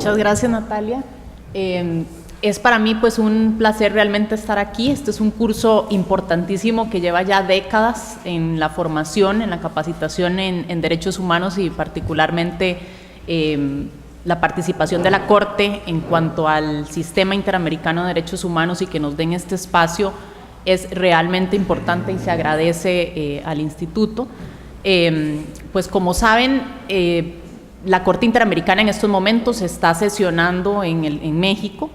Muchas gracias, Natalia. Es para mí pues un placer realmente estar aquí. Este es un curso importantísimo que lleva ya décadas en la formación, en la capacitación en derechos humanos y particularmente la participación de la Corte en cuanto al sistema interamericano de derechos humanos, y que nos den este espacio es realmente importante y se agradece al instituto. Pues como saben, la Corte Interamericana en estos momentos está sesionando en México,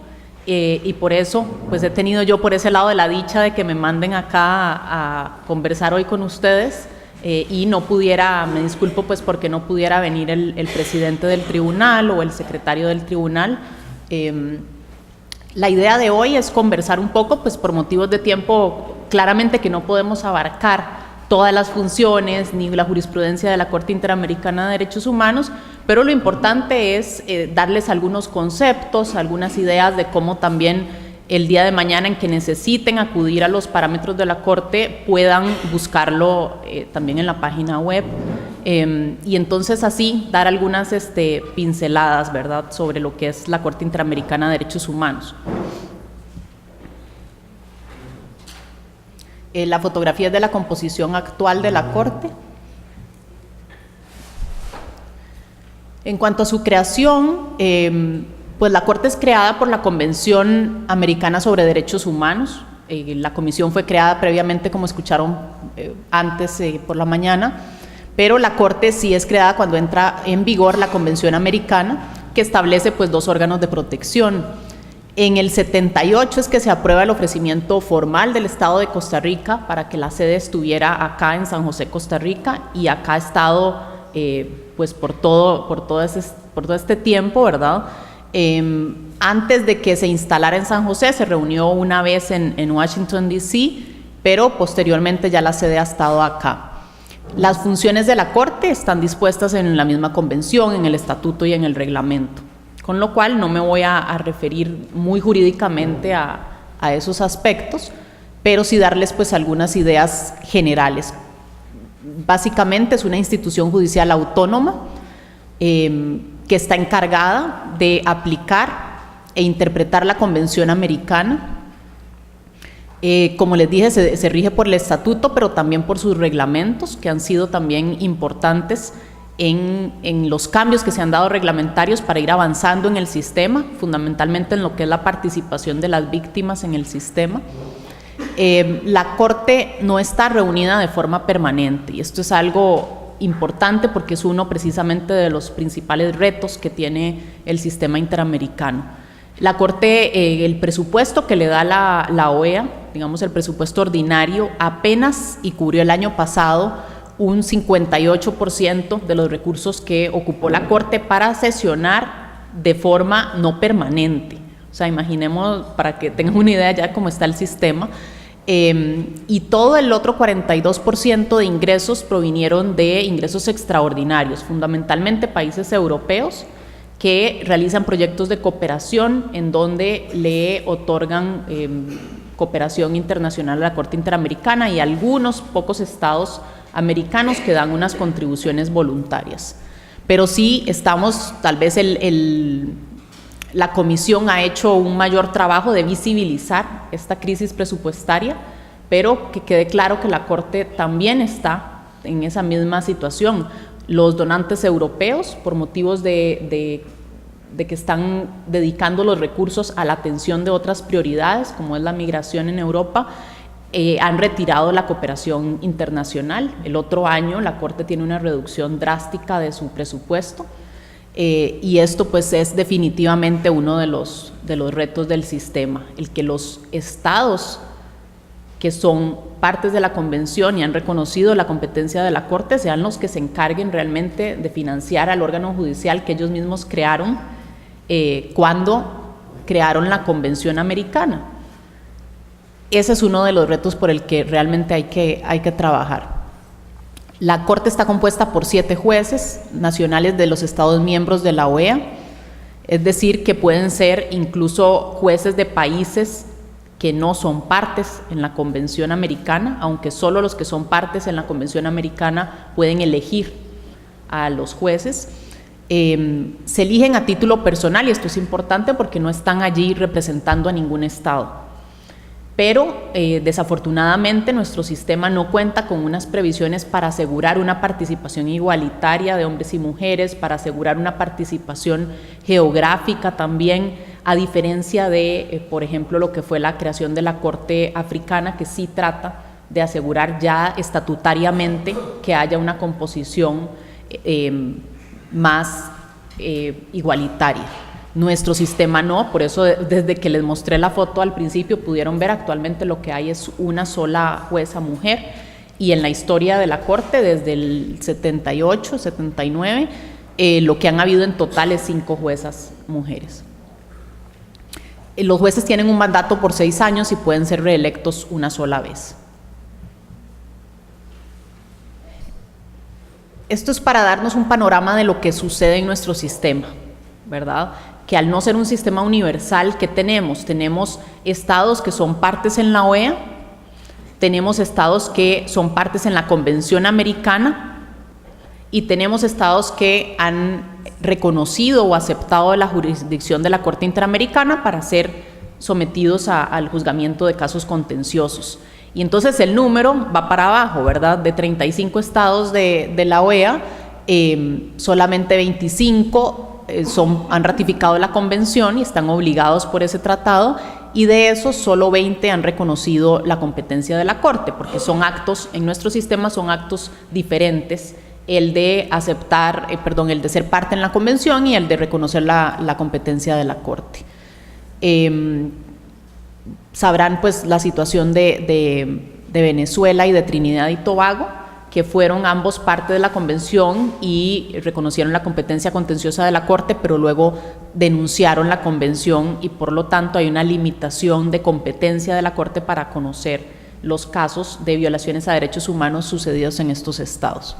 y por eso pues he tenido yo por ese lado de la dicha de que me manden acá a conversar hoy con ustedes, y no pudiera, me disculpo pues porque no pudiera venir el presidente del tribunal o el secretario del tribunal. La idea de hoy es conversar un poco, pues por motivos de tiempo, claramente que no podemos abarcar todas las funciones ni la jurisprudencia de la Corte Interamericana de Derechos Humanos, pero lo importante es darles algunos conceptos, algunas ideas de cómo también el día de mañana en que necesiten acudir a los parámetros de la Corte puedan buscarlo también en la página web, y entonces así dar algunas pinceladas, ¿verdad?, sobre lo que es la Corte Interamericana de Derechos Humanos. La fotografía es de la composición actual de la Corte. En cuanto a su creación, pues la Corte es creada por la Convención Americana sobre Derechos Humanos. La comisión fue creada previamente, como escucharon antes por la mañana, pero la Corte sí es creada cuando entra en vigor la Convención Americana, que establece pues dos órganos de protección. En el 78 es que se aprueba el ofrecimiento formal del Estado de Costa Rica para que la sede estuviera acá en San José, Costa Rica, y acá ha estado pues por todo este tiempo, ¿verdad? Antes de que se instalara en San José, se reunió una vez en Washington, D.C., pero posteriormente ya la sede ha estado acá. Las funciones de la Corte están dispuestas en la misma convención, en el estatuto y en el reglamento, con lo cual no me voy a referir muy jurídicamente a esos aspectos, pero sí darles pues algunas ideas generales. Básicamente es una institución judicial autónoma que está encargada de aplicar e interpretar la Convención Americana. Como les dije, se rige por el estatuto, pero también por sus reglamentos, que han sido también importantes en los cambios que se han dado reglamentarios para ir avanzando en el sistema, fundamentalmente en lo que es la participación de las víctimas en el sistema. La Corte no está reunida de forma permanente, y esto es algo importante porque es uno precisamente de los principales retos que tiene el sistema interamericano. La Corte, el presupuesto que le da la OEA, digamos el presupuesto ordinario, apenas y cubrió el año pasado un 58% de los recursos que ocupó la Corte para sesionar de forma no permanente. O sea, imaginemos, para que tengan una idea ya cómo está el sistema, y todo el otro 42% de ingresos provinieron de ingresos extraordinarios, fundamentalmente países europeos que realizan proyectos de cooperación en donde le otorgan cooperación internacional a la Corte Interamericana, y algunos pocos estados americanos que dan unas contribuciones voluntarias. Pero sí estamos, tal vez la comisión ha hecho un mayor trabajo de visibilizar esta crisis presupuestaria, pero que quede claro que la Corte también está en esa misma situación. Los donantes europeos, por motivos de que están dedicando los recursos a la atención de otras prioridades, como es la migración en Europa, han retirado la cooperación internacional. El otro año la Corte tiene una reducción drástica de su presupuesto, y esto pues es definitivamente uno de los retos del sistema, el que los estados que son partes de la convención y han reconocido la competencia de la Corte sean los que se encarguen realmente de financiar al órgano judicial que ellos mismos crearon cuando crearon la Convención Americana. Ese es uno de los retos por el que realmente hay que trabajar. La Corte está compuesta por 7 jueces nacionales de los Estados miembros de la OEA, es decir, que pueden ser incluso jueces de países que no son partes en la Convención Americana, aunque solo los que son partes en la Convención Americana pueden elegir a los jueces. se eligen a título personal, y esto es importante porque no están allí representando a ningún estado. Pero desafortunadamente nuestro sistema no cuenta con unas previsiones para asegurar una participación igualitaria de hombres y mujeres, para asegurar una participación geográfica también, a diferencia de, por ejemplo, lo que fue la creación de la Corte Africana, que sí trata de asegurar ya estatutariamente que haya una composición más igualitaria. Nuestro sistema no, por eso desde que les mostré la foto al principio pudieron ver, actualmente lo que hay es una sola jueza mujer, y en la historia de la Corte desde el 78, 79, lo que han habido en total es 5 juezas mujeres. Los jueces tienen un mandato por 6 años y pueden ser reelectos una sola vez. Esto es para darnos un panorama de lo que sucede en nuestro sistema, ¿verdad? Que al no ser un sistema universal, ¿qué tenemos? Tenemos estados que son partes en la OEA, tenemos estados que son partes en la Convención Americana y tenemos estados que han reconocido o aceptado la jurisdicción de la Corte Interamericana para ser sometidos al juzgamiento de casos contenciosos. Y entonces el número va para abajo, ¿verdad? De 35 estados de la OEA, solamente 25 han ratificado la convención y están obligados por ese tratado, y de esos solo 20 han reconocido la competencia de la Corte, porque son actos, en nuestro sistema son actos diferentes, el de aceptar, el de ser parte en la convención y el de reconocer la competencia de la Corte. Sabrán pues la situación de Venezuela y de Trinidad y Tobago, que fueron ambos parte de la convención y reconocieron la competencia contenciosa de la Corte, pero luego denunciaron la convención y por lo tanto hay una limitación de competencia de la Corte para conocer los casos de violaciones a derechos humanos sucedidos en estos estados.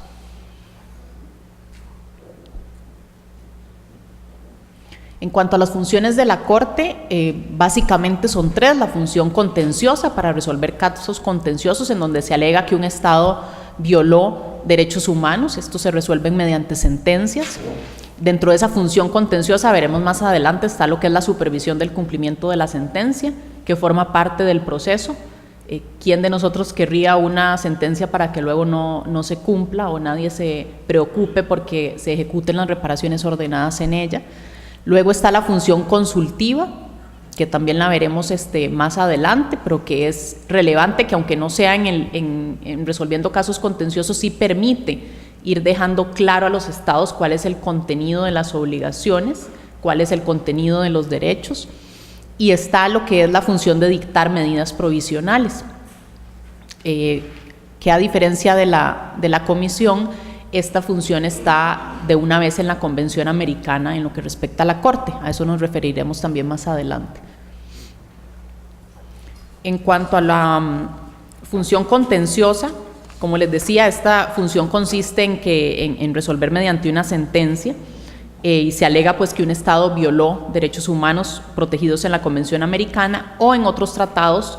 En cuanto a las funciones de la Corte, básicamente son 3. La función contenciosa, para resolver casos contenciosos en donde se alega que un estado violó derechos humanos. Estos se resuelven mediante sentencias. Dentro de esa función contenciosa, veremos más adelante, está lo que es la supervisión del cumplimiento de la sentencia, que forma parte del proceso. ¿Quién de nosotros querría una sentencia para que luego no se cumpla, o nadie se preocupe porque se ejecuten las reparaciones ordenadas en ella? Luego está la función consultiva, que también la veremos más adelante, pero que es relevante, que aunque no sea en resolviendo casos contenciosos, sí permite ir dejando claro a los estados cuál es el contenido de las obligaciones, cuál es el contenido de los derechos. Y está lo que es la función de dictar medidas provisionales, que a diferencia de la comisión, esta función está de una vez en la Convención Americana en lo que respecta a la Corte. A eso nos referiremos también más adelante. En cuanto a la función contenciosa, como les decía, esta función consiste en resolver mediante una sentencia, y se alega pues que un estado violó derechos humanos protegidos en la Convención Americana o en otros tratados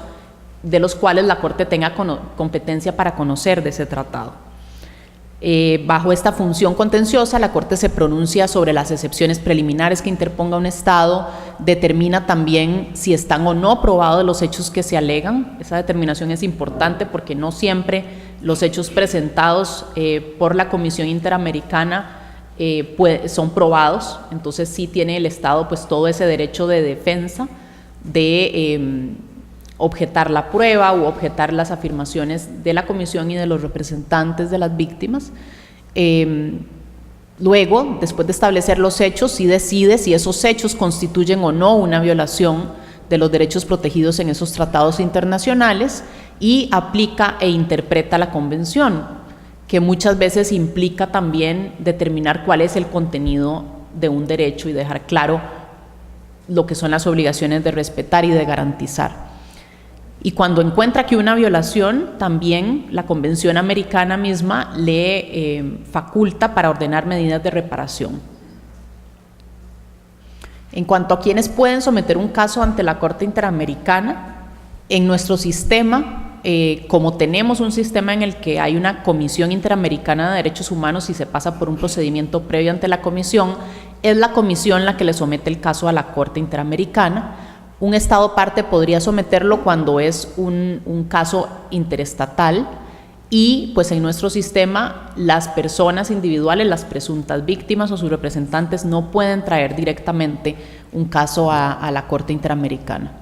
de los cuales la Corte tenga competencia para conocer de ese tratado. Bajo esta función contenciosa, la Corte se pronuncia sobre las excepciones preliminares que interponga un estado, determina también si están o no probados los hechos que se alegan. Esa determinación es importante porque no siempre los hechos presentados por la Comisión Interamericana son probados. Entonces sí tiene el estado pues todo ese derecho de defensa de objetar la prueba u objetar las afirmaciones de la comisión y de los representantes de las víctimas. Luego, después de establecer los hechos, sí decide si esos hechos constituyen o no una violación de los derechos protegidos en esos tratados internacionales, y aplica e interpreta la convención, que muchas veces implica también determinar cuál es el contenido de un derecho y dejar claro lo que son las obligaciones de respetar y de garantizar. Y cuando encuentra que una violación, también la Convención Americana misma le faculta para ordenar medidas de reparación. En cuanto a quienes pueden someter un caso ante la Corte Interamericana, en nuestro sistema como tenemos un sistema en el que hay una Comisión Interamericana de Derechos Humanos y se pasa por un procedimiento previo ante la Comisión, es la Comisión la que le somete el caso a la Corte Interamericana. Un Estado parte podría someterlo cuando es un caso interestatal y pues en nuestro sistema las personas individuales, las presuntas víctimas o sus representantes no pueden traer directamente un caso a la Corte Interamericana.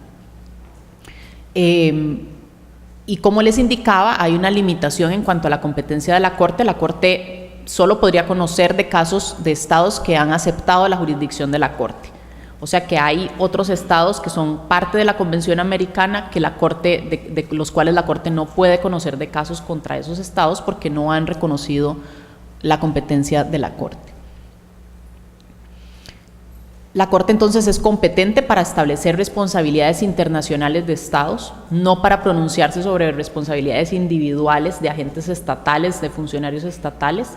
Y como les indicaba, hay una limitación en cuanto a la competencia de la Corte. La Corte solo podría conocer de casos de estados que han aceptado la jurisdicción de la Corte. O sea que hay otros estados que son parte de la Convención Americana que la Corte, de los cuales la Corte no puede conocer de casos contra esos estados porque no han reconocido la competencia de la Corte. La Corte entonces es competente para establecer responsabilidades internacionales de estados, no para pronunciarse sobre responsabilidades individuales de agentes estatales, de funcionarios estatales,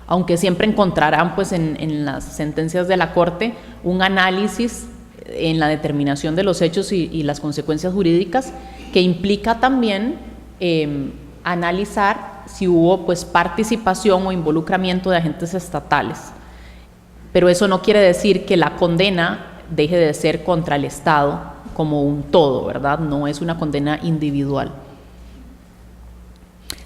aunque siempre encontrarán pues en las sentencias de la Corte un análisis en la determinación de los hechos y las consecuencias jurídicas que implica también analizar si hubo pues participación o involucramiento de agentes estatales. Pero eso no quiere decir que la condena deje de ser contra el Estado como un todo, ¿verdad? No es una condena individual.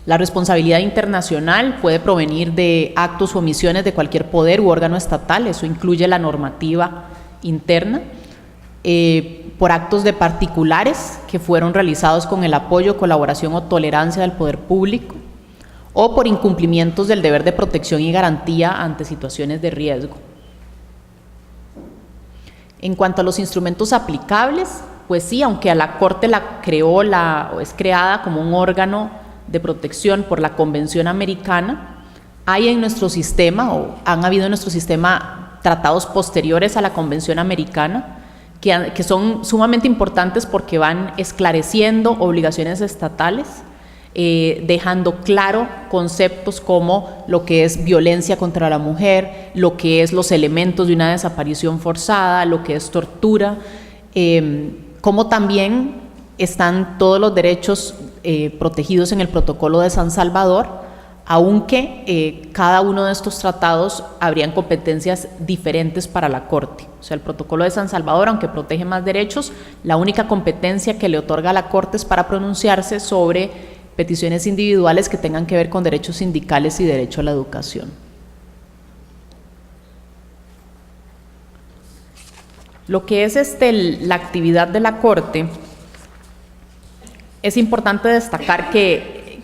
La responsabilidad internacional puede provenir de actos o omisiones de cualquier poder u órgano estatal, eso incluye la normativa interna, por actos de particulares que fueron realizados con el apoyo, colaboración o tolerancia del poder público, o por incumplimientos del deber de protección y garantía ante situaciones de riesgo. En cuanto a los instrumentos aplicables, pues sí, aunque a la Corte la creó o es creada como un órgano de protección por la Convención Americana, hay en nuestro sistema, o han habido en nuestro sistema tratados posteriores a la Convención Americana, que son sumamente importantes porque van esclareciendo obligaciones estatales, dejando claro conceptos como lo que es violencia contra la mujer, lo que es los elementos de una desaparición forzada, lo que es tortura, como también están todos los derechos protegidos en el Protocolo de San Salvador, aunque cada uno de estos tratados habrían competencias diferentes para la Corte. O sea, el Protocolo de San Salvador, aunque protege más derechos, la única competencia que le otorga a la Corte es para pronunciarse sobre peticiones individuales que tengan que ver con derechos sindicales y derecho a la educación. Lo que es la actividad de la Corte, es importante destacar que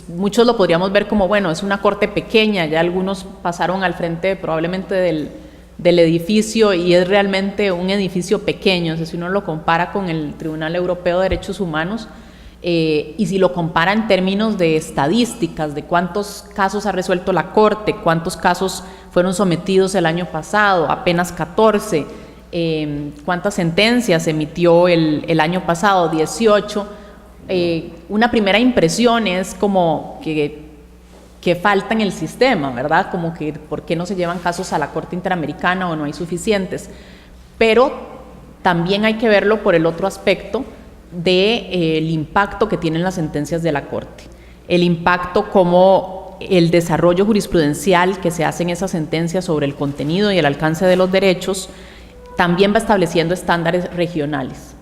muchos lo podríamos ver como, bueno, es una Corte pequeña, ya algunos pasaron al frente probablemente del edificio y es realmente un edificio pequeño, o sea, si uno lo compara con el Tribunal Europeo de Derechos Humanos, y si lo compara en términos de estadísticas, de cuántos casos ha resuelto la Corte, cuántos casos fueron sometidos el año pasado, apenas 14, cuántas sentencias emitió el año pasado, 18, una primera impresión es como que falta en el sistema, ¿verdad? Como que ¿por qué no se llevan casos a la Corte Interamericana o no hay suficientes? Pero también hay que verlo por el otro aspecto del impacto que tienen las sentencias de la Corte. El impacto como el desarrollo jurisprudencial que se hace en esas sentencias sobre el contenido y el alcance de los derechos también va estableciendo estándares regionales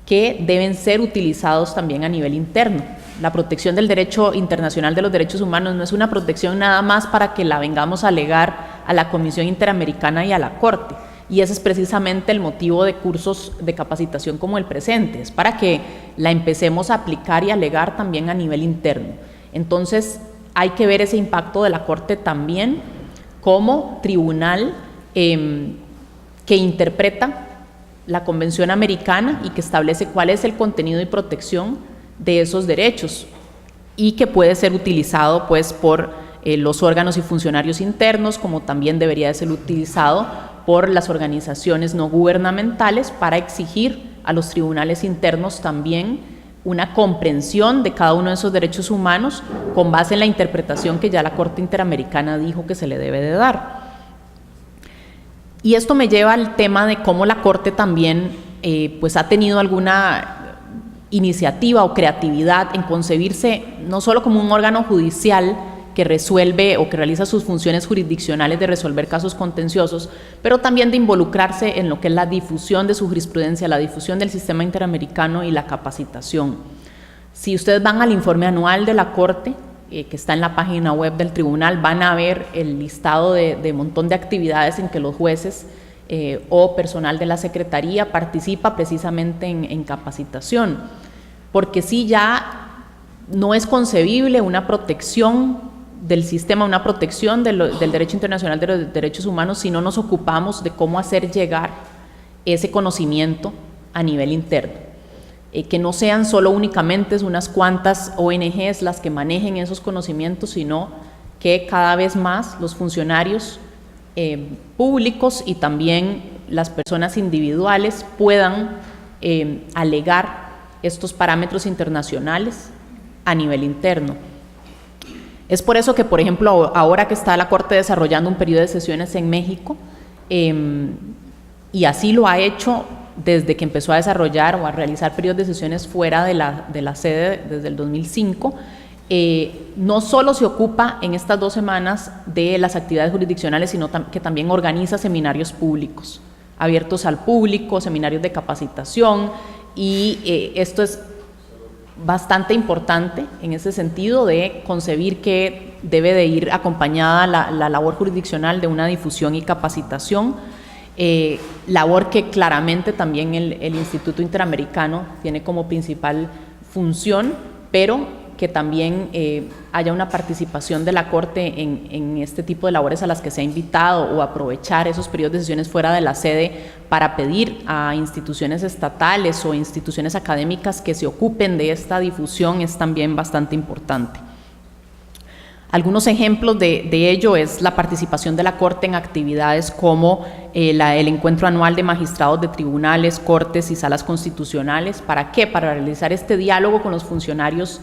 que deben ser utilizados también a nivel interno. La protección del derecho internacional de los derechos humanos no es una protección nada más para que la vengamos a alegar a la Comisión Interamericana y a la Corte, y ese es precisamente el motivo de cursos de capacitación como el presente, es para que la empecemos a aplicar y alegar también a nivel interno. Entonces hay que ver ese impacto de la Corte también como tribunal que interpreta la Convención Americana y que establece cuál es el contenido y protección de esos derechos y que puede ser utilizado pues por los órganos y funcionarios internos, como también debería de ser utilizado por las organizaciones no gubernamentales para exigir a los tribunales internos también una comprensión de cada uno de esos derechos humanos con base en la interpretación que ya la Corte Interamericana dijo que se le debe de dar. Y esto me lleva al tema de cómo la Corte también pues ha tenido alguna iniciativa o creatividad en concebirse no solo como un órgano judicial que resuelve o que realiza sus funciones jurisdiccionales de resolver casos contenciosos, pero también de involucrarse en lo que es la difusión de su jurisprudencia, la difusión del sistema interamericano y la capacitación. Si ustedes van al informe anual de la Corte, que está en la página web del tribunal, van a ver el listado de montón de actividades en que los jueces o personal de la Secretaría participa precisamente en capacitación, porque sí ya no es concebible una protección del sistema, una protección del derecho internacional de los derechos humanos si no nos ocupamos de cómo hacer llegar ese conocimiento a nivel interno. Que no sean solo únicamente unas cuantas ONGs las que manejen esos conocimientos, sino que cada vez más los funcionarios públicos y también las personas individuales puedan alegar estos parámetros internacionales a nivel interno. Es por eso que, por ejemplo, ahora que está la Corte desarrollando un periodo de sesiones en México, y así lo ha hecho desde que empezó a desarrollar o a realizar periodos de sesiones fuera de la sede desde el 2005, no solo se ocupa en estas 2 semanas de las actividades jurisdiccionales, sino que también organiza seminarios públicos, abiertos al público, seminarios de capacitación, y esto es bastante importante en ese sentido de concebir que debe de ir acompañada la labor jurisdiccional de una difusión y capacitación, labor que claramente también el Instituto Interamericano tiene como principal función, pero que también haya una participación de la Corte en este tipo de labores a las que se ha invitado, o aprovechar esos periodos de sesiones fuera de la sede para pedir a instituciones estatales o instituciones académicas que se ocupen de esta difusión es también bastante importante. Algunos ejemplos de ello es la participación de la Corte en actividades como el encuentro anual de magistrados de tribunales, cortes y salas constitucionales. ¿Para qué? Para realizar este diálogo con los funcionarios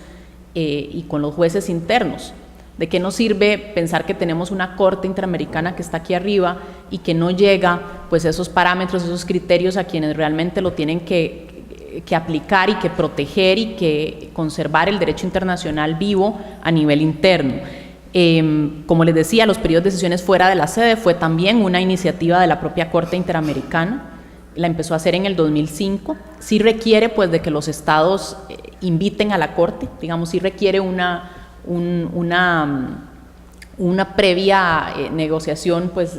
y con los jueces internos. ¿De qué nos sirve pensar que tenemos una Corte Interamericana que está aquí arriba y que no llega pues esos parámetros, esos criterios a quienes realmente lo tienen que aplicar y que proteger y que conservar el derecho internacional vivo a nivel interno? Como les decía, los periodos de sesiones fuera de la sede fue también una iniciativa de la propia Corte Interamericana. La empezó a hacer en el 2005, sí requiere pues de que los estados inviten a la Corte, digamos, sí requiere una previa negociación pues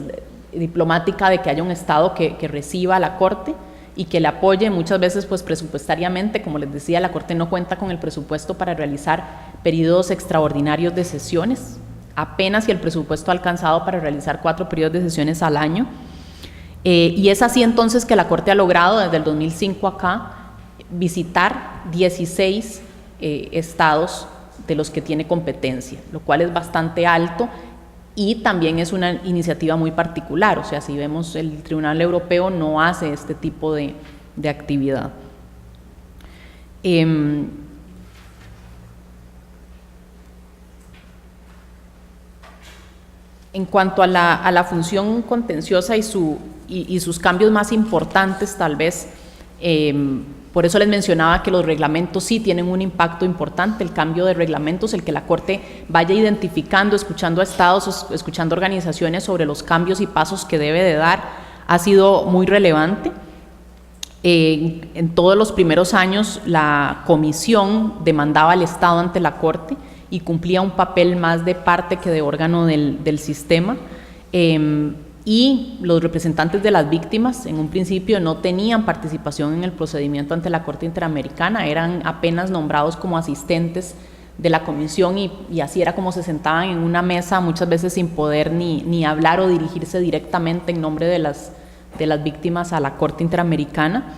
diplomática de que haya un estado que reciba a la Corte y que le apoye, muchas veces pues presupuestariamente. Como les decía, la Corte no cuenta con el presupuesto para realizar periodos extraordinarios de sesiones, apenas si el presupuesto ha alcanzado para realizar 4 periodos de sesiones al año. Y es así entonces que la Corte ha logrado desde el 2005 acá visitar 16 estados de los que tiene competencia, lo cual es bastante alto y también es una iniciativa muy particular. O sea, si vemos, el Tribunal Europeo no hace este tipo de actividad. En cuanto a la función contenciosa y sus cambios más importantes, tal vez, por eso les mencionaba que los reglamentos sí tienen un impacto importante. El cambio de reglamentos, el que la Corte vaya identificando, escuchando a estados, escuchando organizaciones sobre los cambios y pasos que debe de dar, ha sido muy relevante. En todos los primeros años la Comisión demandaba al Estado ante la Corte y cumplía un papel más de parte que de órgano del sistema. Y los representantes de las víctimas en un principio no tenían participación en el procedimiento ante la Corte Interamericana, eran apenas nombrados como asistentes de la comisión y así era como se sentaban en una mesa, muchas veces sin poder ni hablar o dirigirse directamente en nombre de las víctimas a la Corte Interamericana.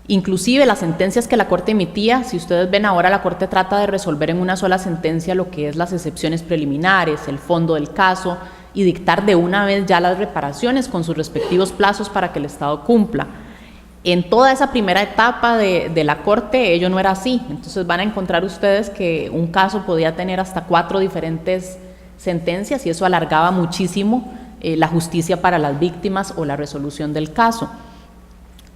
Inclusive las sentencias que la Corte emitía, si ustedes ven ahora, la Corte trata de resolver en una sola sentencia lo que es las excepciones preliminares, el fondo del caso, y dictar de una vez ya las reparaciones con sus respectivos plazos para que el Estado cumpla. En toda esa primera etapa de la Corte ello no era así, entonces van a encontrar ustedes que un caso podía tener hasta 4 diferentes sentencias y eso alargaba muchísimo la justicia para las víctimas o la resolución del caso.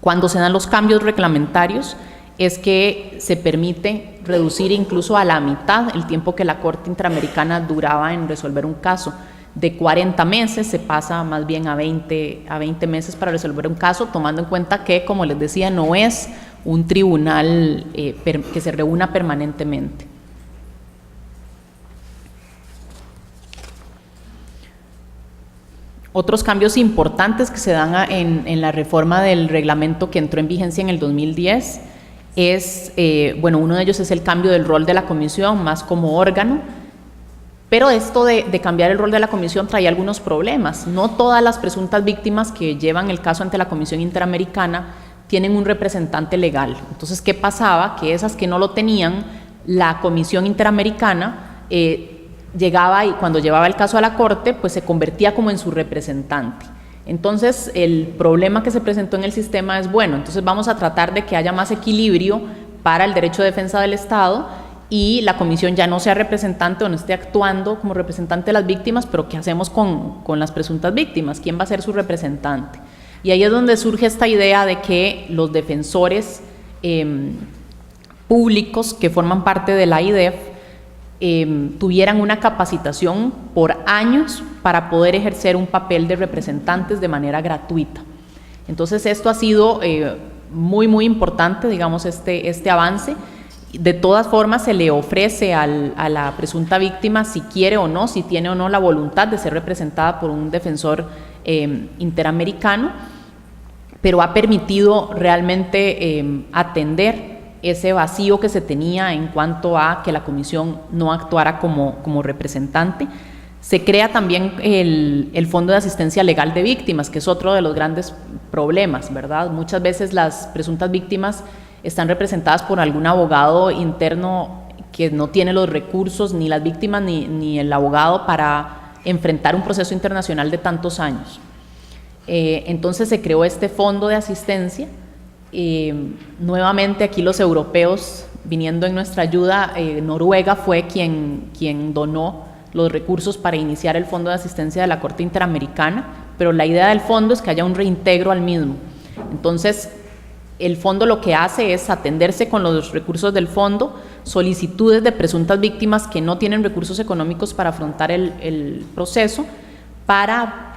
Cuando se dan los cambios reglamentarios, es que se permite reducir incluso a la mitad el tiempo que la Corte Interamericana duraba en resolver un caso. De 40 meses se pasa más bien a 20 meses para resolver un caso, tomando en cuenta que, como les decía, no es un tribunal que se reúna permanentemente. Otros cambios importantes que se dan en la reforma del reglamento que entró en vigencia en el 2010 es, bueno, uno de ellos es el cambio del rol de la comisión, más como órgano, pero esto de cambiar el rol de la comisión traía algunos problemas. No todas las presuntas víctimas que llevan el caso ante la Comisión Interamericana tienen un representante legal. Entonces, ¿qué pasaba? Que esas que no lo tenían, la Comisión Interamericana llegaba y cuando llevaba el caso a la Corte, pues se convertía como en su representante. Entonces, el problema que se presentó en el sistema es, bueno, entonces vamos a tratar de que haya más equilibrio para el derecho de defensa del Estado y la comisión ya no sea representante o no esté actuando como representante de las víctimas, pero ¿qué hacemos con las presuntas víctimas? ¿Quién va a ser su representante? Y ahí es donde surge esta idea de que los defensores públicos que forman parte de la IDEF tuvieran una capacitación por años para poder ejercer un papel de representantes de manera gratuita. Entonces esto ha sido muy, muy importante, digamos, este avance. De todas formas, se le ofrece a la presunta víctima si quiere o no, si tiene o no la voluntad de ser representada por un defensor interamericano, pero ha permitido realmente atender ese vacío que se tenía en cuanto a que la comisión no actuara como representante. Se crea también el Fondo de Asistencia Legal de Víctimas, que es otro de los grandes problemas, ¿verdad? Muchas veces las presuntas víctimas están representadas por algún abogado interno que no tiene los recursos, ni las víctimas ni el abogado, para enfrentar un proceso internacional de tantos años. Entonces se creó este fondo de asistencia. Nuevamente aquí los europeos viniendo en nuestra ayuda, Noruega fue quien donó los recursos para iniciar el Fondo de Asistencia de la Corte Interamericana, pero la idea del fondo es que haya un reintegro al mismo. Entonces, el fondo lo que hace es atenderse con los recursos del fondo, solicitudes de presuntas víctimas que no tienen recursos económicos para afrontar el proceso, para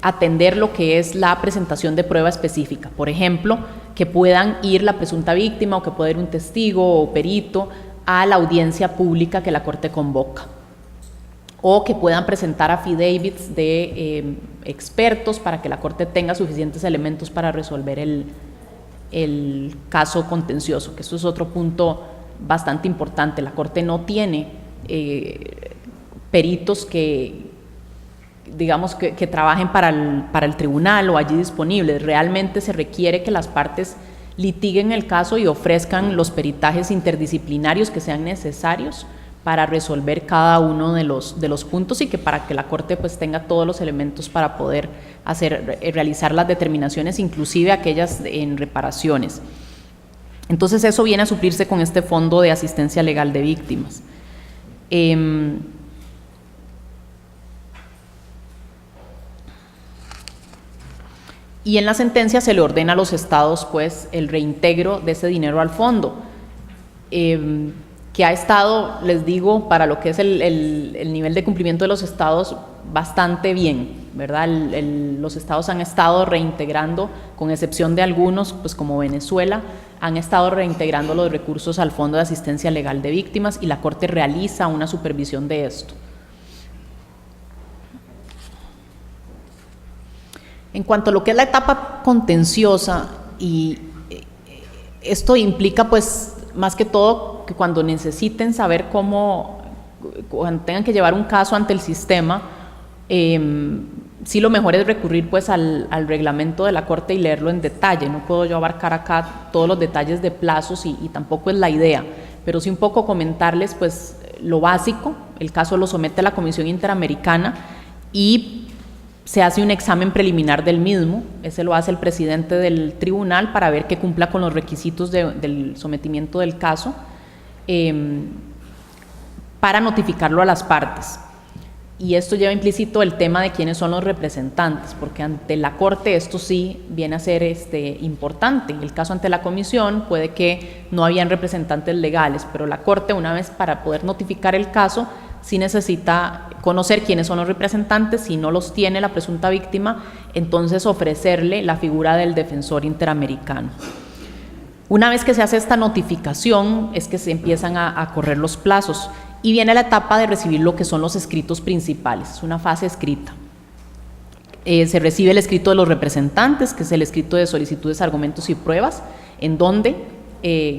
atender lo que es la presentación de prueba específica. Por ejemplo, que puedan ir la presunta víctima o que pueda ir un testigo o perito a la audiencia pública que la Corte convoca, o que puedan presentar affidavits de expertos para que la Corte tenga suficientes elementos para resolver el caso contencioso, que eso es otro punto bastante importante. La Corte no tiene peritos que, digamos, que trabajen para el tribunal o allí disponibles. Realmente se requiere que las partes litiguen el caso y ofrezcan los peritajes interdisciplinarios que sean necesarios para resolver cada uno de los puntos, y que para que la Corte pues tenga todos los elementos para poder realizar las determinaciones, inclusive aquellas en reparaciones. Entonces eso viene a suplirse con este Fondo de Asistencia Legal de Víctimas. Y en la sentencia se le ordena a los estados pues el reintegro de ese dinero al fondo, que ha estado, les digo, para lo que es el nivel de cumplimiento de los estados, bastante bien, ¿verdad? Los estados han estado reintegrando, con excepción de algunos, pues como Venezuela, han estado reintegrando los recursos al Fondo de Asistencia Legal de Víctimas, y la Corte realiza una supervisión de esto. En cuanto a lo que es la etapa contenciosa, y esto implica pues más que todo que cuando necesiten saber cómo, cuando tengan que llevar un caso ante el sistema, sí, lo mejor es recurrir pues al reglamento de la Corte y leerlo en detalle. No puedo yo abarcar acá todos los detalles de plazos y tampoco es la idea, pero sí un poco comentarles pues lo básico. El caso lo somete a la Comisión Interamericana y se hace un examen preliminar del mismo. Ese lo hace el presidente del tribunal para ver que cumpla con los requisitos del sometimiento del caso, para notificarlo a las partes. Y esto lleva implícito el tema de quiénes son los representantes, porque ante la Corte esto sí viene a ser importante. En el caso ante la Comisión puede que no habían representantes legales, pero la Corte, una vez para poder notificar el caso, sí necesita conocer quiénes son los representantes. Si no los tiene la presunta víctima, entonces ofrecerle la figura del defensor interamericano. Una vez que se hace esta notificación es que se empiezan a correr los plazos y viene la etapa de recibir lo que son los escritos principales, es una fase escrita. Se recibe el escrito de los representantes, que es el escrito de solicitudes, argumentos y pruebas, en donde,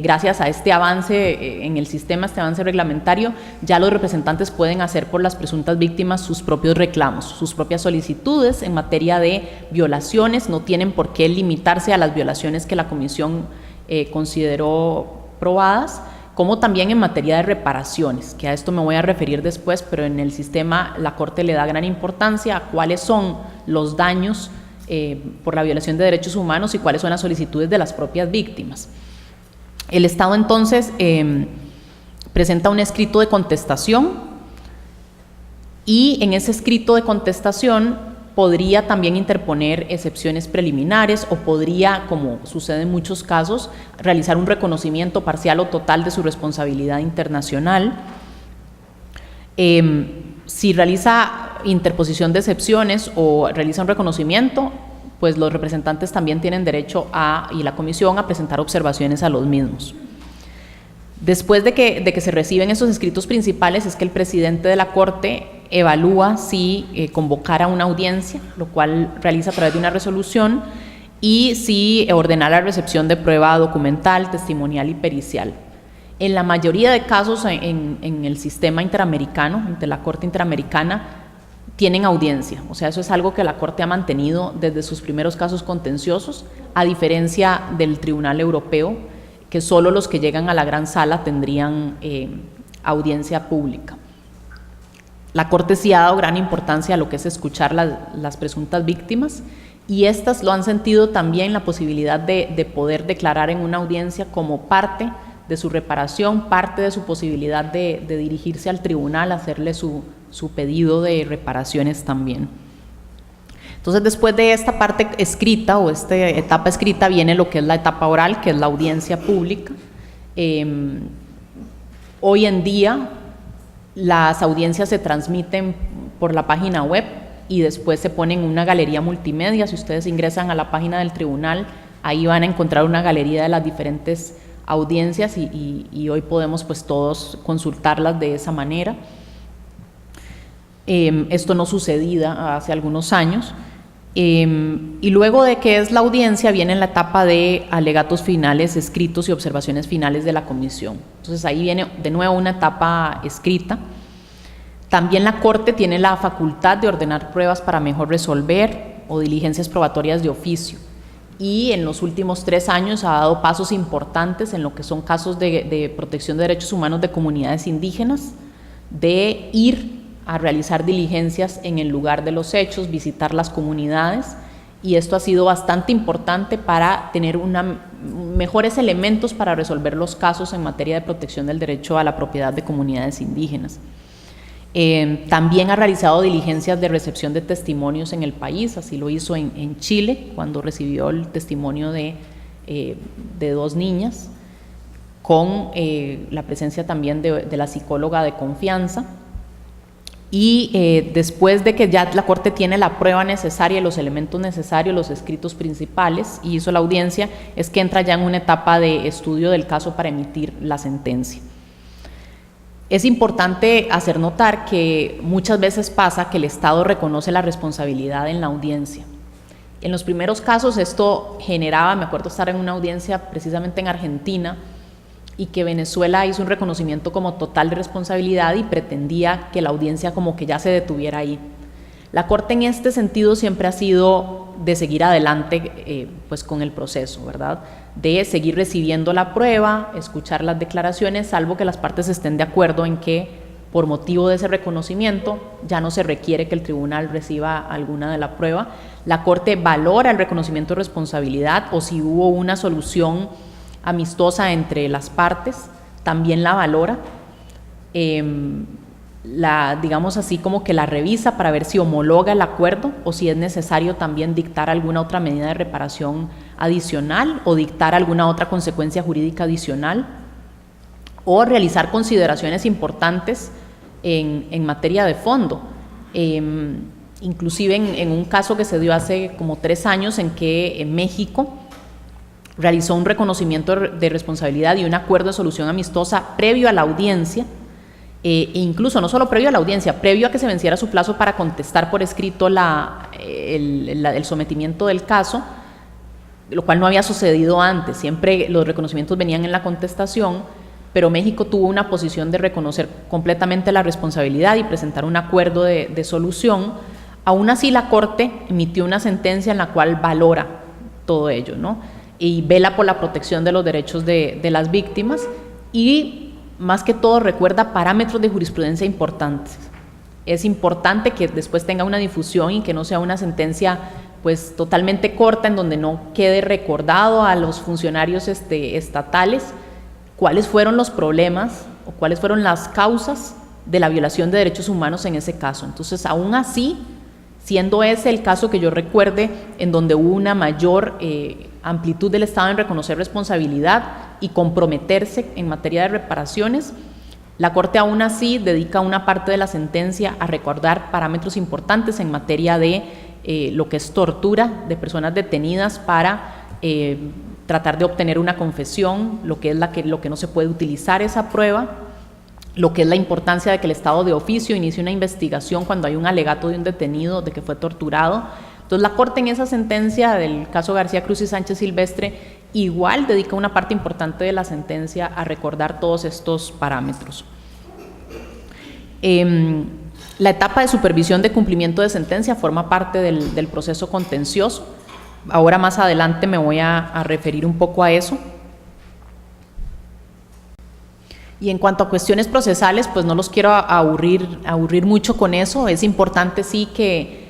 gracias a este avance en el sistema, este avance reglamentario, ya los representantes pueden hacer por las presuntas víctimas sus propios reclamos, sus propias solicitudes en materia de violaciones. No tienen por qué limitarse a las violaciones que la Comisión consideró probadas, como también en materia de reparaciones, que a esto me voy a referir después, pero en el sistema la Corte le da gran importancia a cuáles son los daños por la violación de derechos humanos y cuáles son las solicitudes de las propias víctimas. El Estado entonces presenta un escrito de contestación, y en ese escrito de contestación podría también interponer excepciones preliminares, o podría, como sucede en muchos casos, realizar un reconocimiento parcial o total de su responsabilidad internacional. Si realiza interposición de excepciones o realiza un reconocimiento, pues los representantes también tienen derecho y la Comisión, a presentar observaciones a los mismos. Después de que se reciben esos escritos principales, es que el presidente de la Corte evalúa si convocar a una audiencia, lo cual realiza a través de una resolución, y si ordenar la recepción de prueba documental, testimonial y pericial. En la mayoría de casos en el sistema interamericano, ante la Corte Interamericana, tienen audiencia. O sea, eso es algo que la Corte ha mantenido desde sus primeros casos contenciosos, a diferencia del Tribunal Europeo, que solo los que llegan a la gran sala tendrían audiencia pública. La Corte sí ha dado gran importancia a lo que es escuchar las presuntas víctimas, y estas lo han sentido también la posibilidad de poder declarar en una audiencia como parte de su reparación, parte de su posibilidad de dirigirse al tribunal, hacerle su pedido de reparaciones también. Entonces, después de esta parte escrita o esta etapa escrita, viene lo que es la etapa oral, que es la audiencia pública. Hoy en día las audiencias se transmiten por la página web y después se ponen en una galería multimedia. Si ustedes ingresan a la página del tribunal, ahí van a encontrar una galería de las diferentes audiencias, y hoy podemos pues todos consultarlas de esa manera. Esto no sucedía hace algunos años. Y luego de que es la audiencia, viene la etapa de alegatos finales escritos y observaciones finales de la Comisión. Entonces ahí viene de nuevo una etapa escrita. También la Corte tiene la facultad de ordenar pruebas para mejor resolver o diligencias probatorias de oficio, y en los últimos 3 años ha dado pasos importantes en lo que son casos de protección de derechos humanos de comunidades indígenas, de ir a realizar diligencias en el lugar de los hechos, visitar las comunidades, y esto ha sido bastante importante para tener mejores elementos para resolver los casos en materia de protección del derecho a la propiedad de comunidades indígenas. También ha realizado diligencias de recepción de testimonios en el país, así lo hizo en Chile, cuando recibió el testimonio de 2 niñas, con la presencia también de la psicóloga de confianza. Y después de que ya la Corte tiene la prueba necesaria, los elementos necesarios, los escritos principales, y hizo la audiencia, es que entra ya en una etapa de estudio del caso para emitir la sentencia. Es importante hacer notar que muchas veces pasa que el Estado reconoce la responsabilidad en la audiencia. En los primeros casos esto generaba, me acuerdo estar en una audiencia precisamente en Argentina, y que Venezuela hizo un reconocimiento como total de responsabilidad y pretendía que la audiencia como que ya se detuviera ahí. La Corte en este sentido siempre ha sido de seguir adelante pues con el proceso, ¿verdad? De seguir recibiendo la prueba, escuchar las declaraciones, salvo que las partes estén de acuerdo en que por motivo de ese reconocimiento ya no se requiere que el tribunal reciba alguna de la prueba. La Corte valora el reconocimiento de responsabilidad, o si hubo una solución amistosa entre las partes, también la valora. digamos así, como que la revisa para ver si homologa el acuerdo o si es necesario también dictar alguna otra medida de reparación adicional o dictar alguna otra consecuencia jurídica adicional o realizar consideraciones importantes en materia de fondo. Inclusive en un caso que se dio hace como 3 años en que en México realizó un reconocimiento de responsabilidad y un acuerdo de solución amistosa previo a la audiencia, e incluso no solo previo a la audiencia, previo a que se venciera su plazo para contestar por escrito el sometimiento del caso, lo cual no había sucedido antes. Siempre los reconocimientos venían en la contestación, pero México tuvo una posición de reconocer completamente la responsabilidad y presentar un acuerdo de solución. Aún así, la Corte emitió una sentencia en la cual valora todo ello, ¿no? Y vela por la protección de los derechos de las víctimas y, más que todo, recuerda parámetros de jurisprudencia importantes. Es importante que después tenga una difusión y que no sea una sentencia pues totalmente corta, en donde no quede recordado a los funcionarios estatales cuáles fueron los problemas o cuáles fueron las causas de la violación de derechos humanos en ese caso. Entonces, aún así, siendo ese el caso que yo recuerde en donde hubo una mayor amplitud del Estado en reconocer responsabilidad y comprometerse en materia de reparaciones, la Corte aún así dedica una parte de la sentencia a recordar parámetros importantes en materia de lo que es tortura de personas detenidas para tratar de obtener una confesión, lo que no se puede utilizar esa prueba, lo que es la importancia de que el Estado de oficio inicie una investigación cuando hay un alegato de un detenido de que fue torturado. Entonces, la Corte en esa sentencia del caso García Cruz y Sánchez Silvestre igual dedica una parte importante de la sentencia a recordar todos estos parámetros. La etapa de supervisión de cumplimiento de sentencia forma parte del proceso contencioso. Ahora más adelante me voy a referir un poco a eso. Y en cuanto a cuestiones procesales, pues no los quiero aburrir mucho con eso. Es importante sí que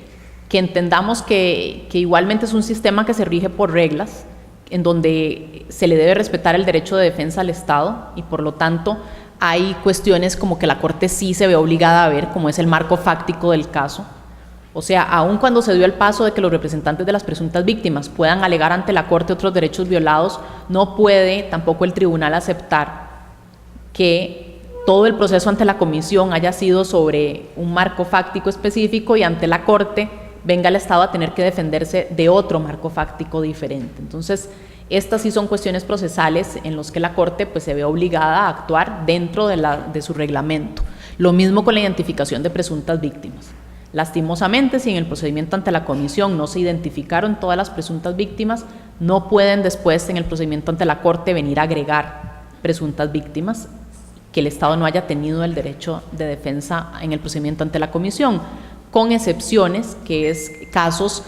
entendamos que igualmente es un sistema que se rige por reglas, en donde se le debe respetar el derecho de defensa al Estado y por lo tanto hay cuestiones como que la Corte sí se ve obligada a ver, como es el marco fáctico del caso. O sea, aun cuando se dio el paso de que los representantes de las presuntas víctimas puedan alegar ante la Corte otros derechos violados, no puede tampoco el tribunal aceptar que todo el proceso ante la comisión haya sido sobre un marco fáctico específico y ante la Corte venga el Estado a tener que defenderse de otro marco fáctico diferente. Entonces, estas sí son cuestiones procesales en las que la Corte pues, se ve obligada a actuar dentro de su reglamento. Lo mismo con la identificación de presuntas víctimas. Lastimosamente, si en el procedimiento ante la comisión no se identificaron todas las presuntas víctimas, no pueden después en el procedimiento ante la Corte venir a agregar presuntas víctimas que el Estado no haya tenido el derecho de defensa en el procedimiento ante la comisión, con excepciones, que es casos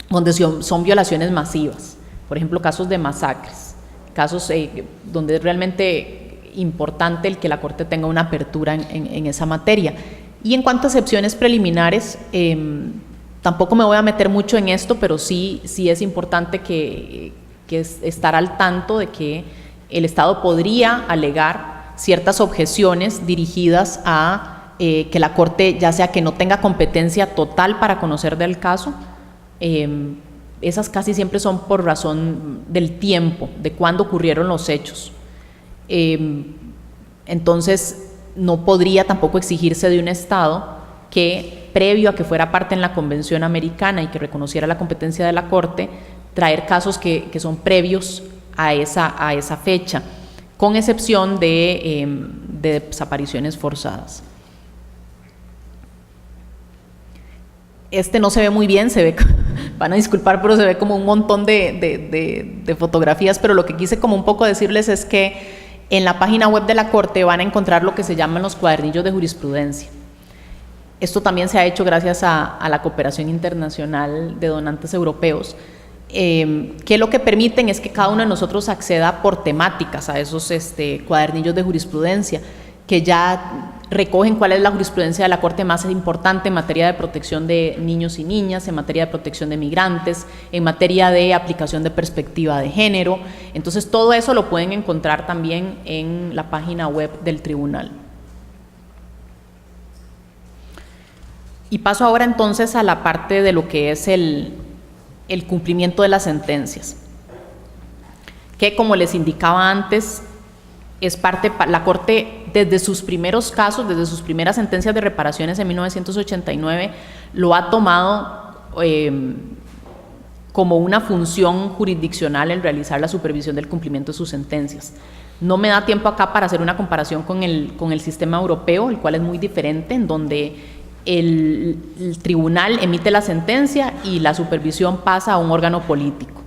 donde son violaciones masivas, por ejemplo, casos de masacres, casos donde es realmente importante el que la Corte tenga una apertura en esa materia. Y en cuanto a excepciones preliminares, tampoco me voy a meter mucho en esto, pero sí es importante que estar al tanto de que el Estado podría alegar ciertas objeciones dirigidas a que la Corte, ya sea que no tenga competencia total para conocer del caso, esas casi siempre son por razón del tiempo, de cuándo ocurrieron los hechos. Entonces, no podría tampoco exigirse de un Estado que, previo a que fuera parte en la Convención Americana y que reconociera la competencia de la Corte, traer casos que son previos a esa fecha, con excepción de desapariciones forzadas. No se ve muy bien, se ve, van a disculpar, pero se ve como un montón de fotografías, pero lo que quise como un poco decirles es que en la página web de la Corte van a encontrar lo que se llaman los cuadernillos de jurisprudencia. Esto también se ha hecho gracias a la cooperación internacional de donantes europeos, que lo que permiten es que cada uno de nosotros acceda por temáticas a esos cuadernillos de jurisprudencia, que ya recogen cuál es la jurisprudencia de la Corte más importante en materia de protección de niños y niñas, en materia de protección de migrantes, en materia de aplicación de perspectiva de género. Entonces, todo eso lo pueden encontrar también en la página web del tribunal. Y paso ahora entonces a la parte de lo que es el cumplimiento de las sentencias, que como les indicaba antes, es parte, la Corte desde sus primeros casos, desde sus primeras sentencias de reparaciones en 1989, lo ha tomado como una función jurisdiccional el realizar la supervisión del cumplimiento de sus sentencias. No me da tiempo acá para hacer una comparación con el sistema europeo, el cual es muy diferente, en donde el tribunal emite la sentencia y la supervisión pasa a un órgano político.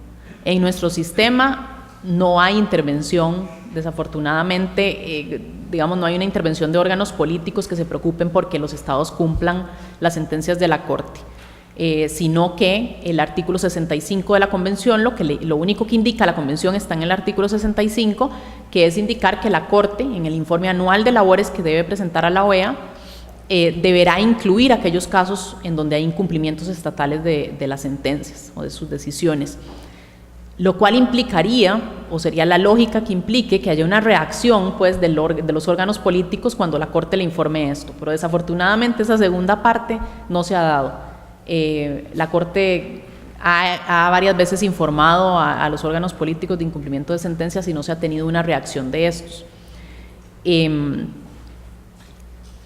En nuestro sistema no hay intervención, desafortunadamente, digamos, no hay una intervención de órganos políticos que se preocupen porque los estados cumplan las sentencias de la Corte, sino que el artículo 65 de la Convención, lo único que indica la Convención está en el artículo 65, que es indicar que la Corte, en el informe anual de labores que debe presentar a la OEA, deberá incluir aquellos casos en donde hay incumplimientos estatales de las sentencias o de sus decisiones, lo cual implicaría, o sería la lógica que implique, que haya una reacción pues, de los órganos políticos cuando la Corte le informe esto, pero desafortunadamente esa segunda parte no se ha dado. La Corte ha varias veces informado a los órganos políticos de incumplimiento de sentencias y no se ha tenido una reacción de estos.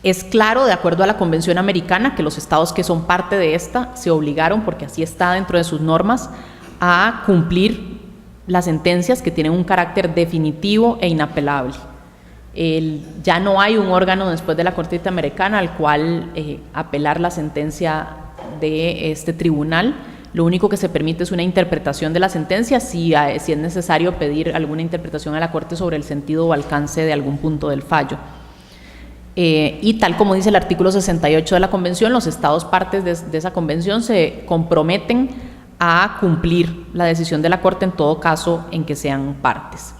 Es claro, de acuerdo a la Convención Americana, que los estados que son parte de esta se obligaron, porque así está dentro de sus normas, a cumplir las sentencias que tienen un carácter definitivo e inapelable. Ya no hay un órgano después de la Corte Interamericana al cual apelar la sentencia de este tribunal. Lo único que se permite es una interpretación de la sentencia, si es necesario pedir alguna interpretación a la Corte sobre el sentido o alcance de algún punto del fallo. Y tal como dice el artículo 68 de la Convención, los estados partes de esa Convención se comprometen a cumplir la decisión de la Corte en todo caso en que sean partes.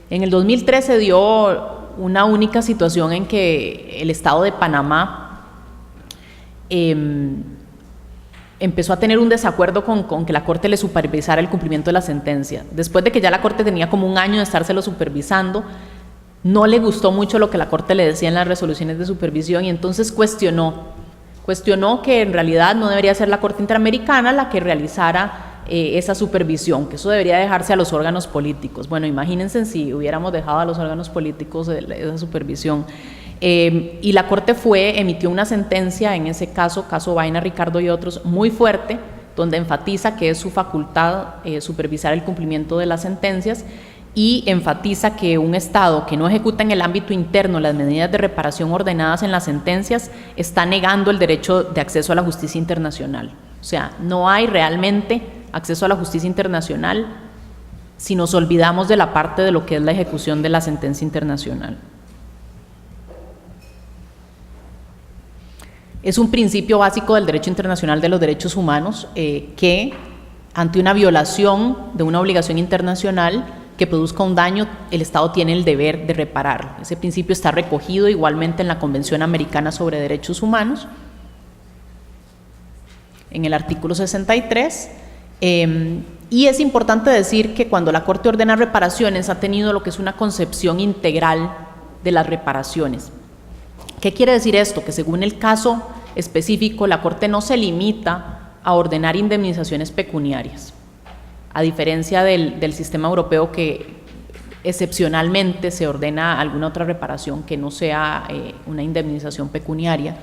En el 2013 dio una única situación en que el Estado de Panamá empezó a tener un desacuerdo con que la Corte le supervisara el cumplimiento de la sentencia. Después de que ya la Corte tenía como un año de estárselo supervisando, no le gustó mucho lo que la Corte le decía en las resoluciones de supervisión y entonces cuestionó que en realidad no debería ser la Corte Interamericana la que realizara esa supervisión, que eso debería dejarse a los órganos políticos. Bueno, imagínense si hubiéramos dejado a los órganos políticos esa supervisión. Y la Corte emitió una sentencia en ese caso Vaina, Ricardo y otros, muy fuerte, donde enfatiza que es su facultad supervisar el cumplimiento de las sentencias y enfatiza que un Estado que no ejecuta en el ámbito interno las medidas de reparación ordenadas en las sentencias está negando el derecho de acceso a la justicia internacional. O sea, no hay realmente acceso a la justicia internacional si nos olvidamos de la parte de lo que es la ejecución de la sentencia internacional. Es un principio básico del derecho internacional de los derechos humanos que ante una violación de una obligación internacional que produzca un daño, el Estado tiene el deber de repararlo. Ese principio está recogido igualmente en la Convención Americana sobre Derechos Humanos, en el artículo 63, y es importante decir que cuando la Corte ordena reparaciones ha tenido lo que es una concepción integral de las reparaciones. ¿Qué quiere decir esto? Que según el caso específico, la Corte no se limita a ordenar indemnizaciones pecuniarias, a diferencia del sistema europeo que excepcionalmente se ordena alguna otra reparación que no sea una indemnización pecuniaria.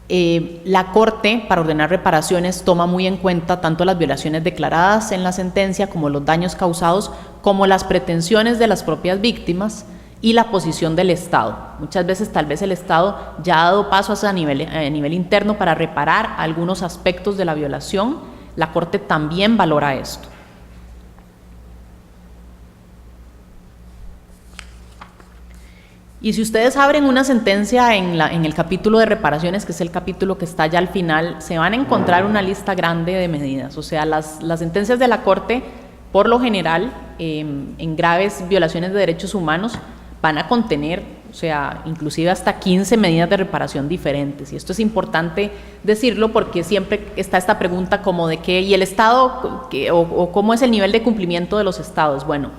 La Corte, para ordenar reparaciones, toma muy en cuenta tanto las violaciones declaradas en la sentencia como los daños causados, como las pretensiones de las propias víctimas y la posición del Estado. Muchas veces tal vez el Estado ya ha dado pasos a nivel interno para reparar algunos aspectos de la violación. La Corte también valora esto. Y si ustedes abren una sentencia en el capítulo de reparaciones, que es el capítulo que está ya al final, se van a encontrar una lista grande de medidas. O sea, las sentencias de la Corte, por lo general, en graves violaciones de derechos humanos, van a contener, o sea, inclusive hasta 15 medidas de reparación diferentes. Y esto es importante decirlo porque siempre está esta pregunta como de qué, ¿y el Estado, o cómo es el nivel de cumplimiento de los Estados? Bueno,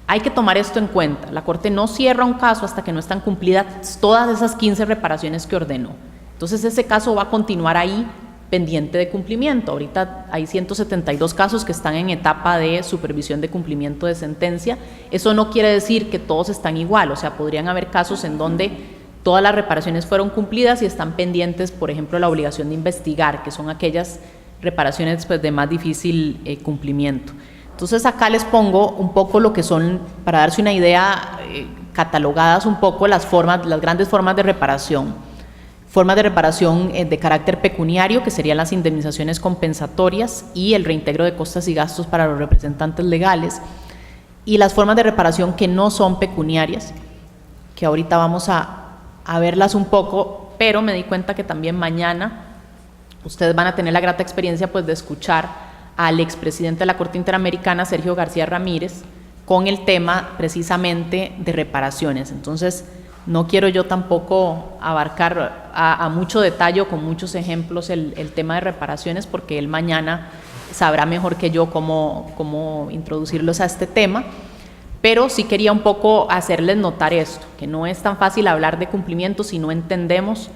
hay que tomar esto en cuenta. La Corte no cierra un caso hasta que no están cumplidas todas esas 15 reparaciones que ordenó. Entonces ese caso va a continuar ahí pendiente de cumplimiento. Ahorita hay 172 casos que están en etapa de supervisión de cumplimiento de sentencia. Eso no quiere decir que todos están igual, o sea, podrían haber casos en donde todas las reparaciones fueron cumplidas y están pendientes, por ejemplo, la obligación de investigar, que son aquellas reparaciones pues, de más difícil cumplimiento. Entonces acá les pongo un poco lo que son, para darse una idea, catalogadas un poco las grandes formas de reparación. Formas de reparación de carácter pecuniario, que serían las indemnizaciones compensatorias y el reintegro de costas y gastos para los representantes legales, y las formas de reparación que no son pecuniarias, que ahorita vamos a verlas un poco, pero me di cuenta que también mañana ustedes van a tener la grata experiencia pues, de escuchar al expresidente de la Corte Interamericana, Sergio García Ramírez, con el tema precisamente de reparaciones. Entonces, no quiero yo tampoco abarcar a mucho detalle o con muchos ejemplos el tema de reparaciones, porque él mañana sabrá mejor que yo cómo introducirlos a este tema, pero sí quería un poco hacerles notar esto, que no es tan fácil hablar de cumplimiento si no entendemos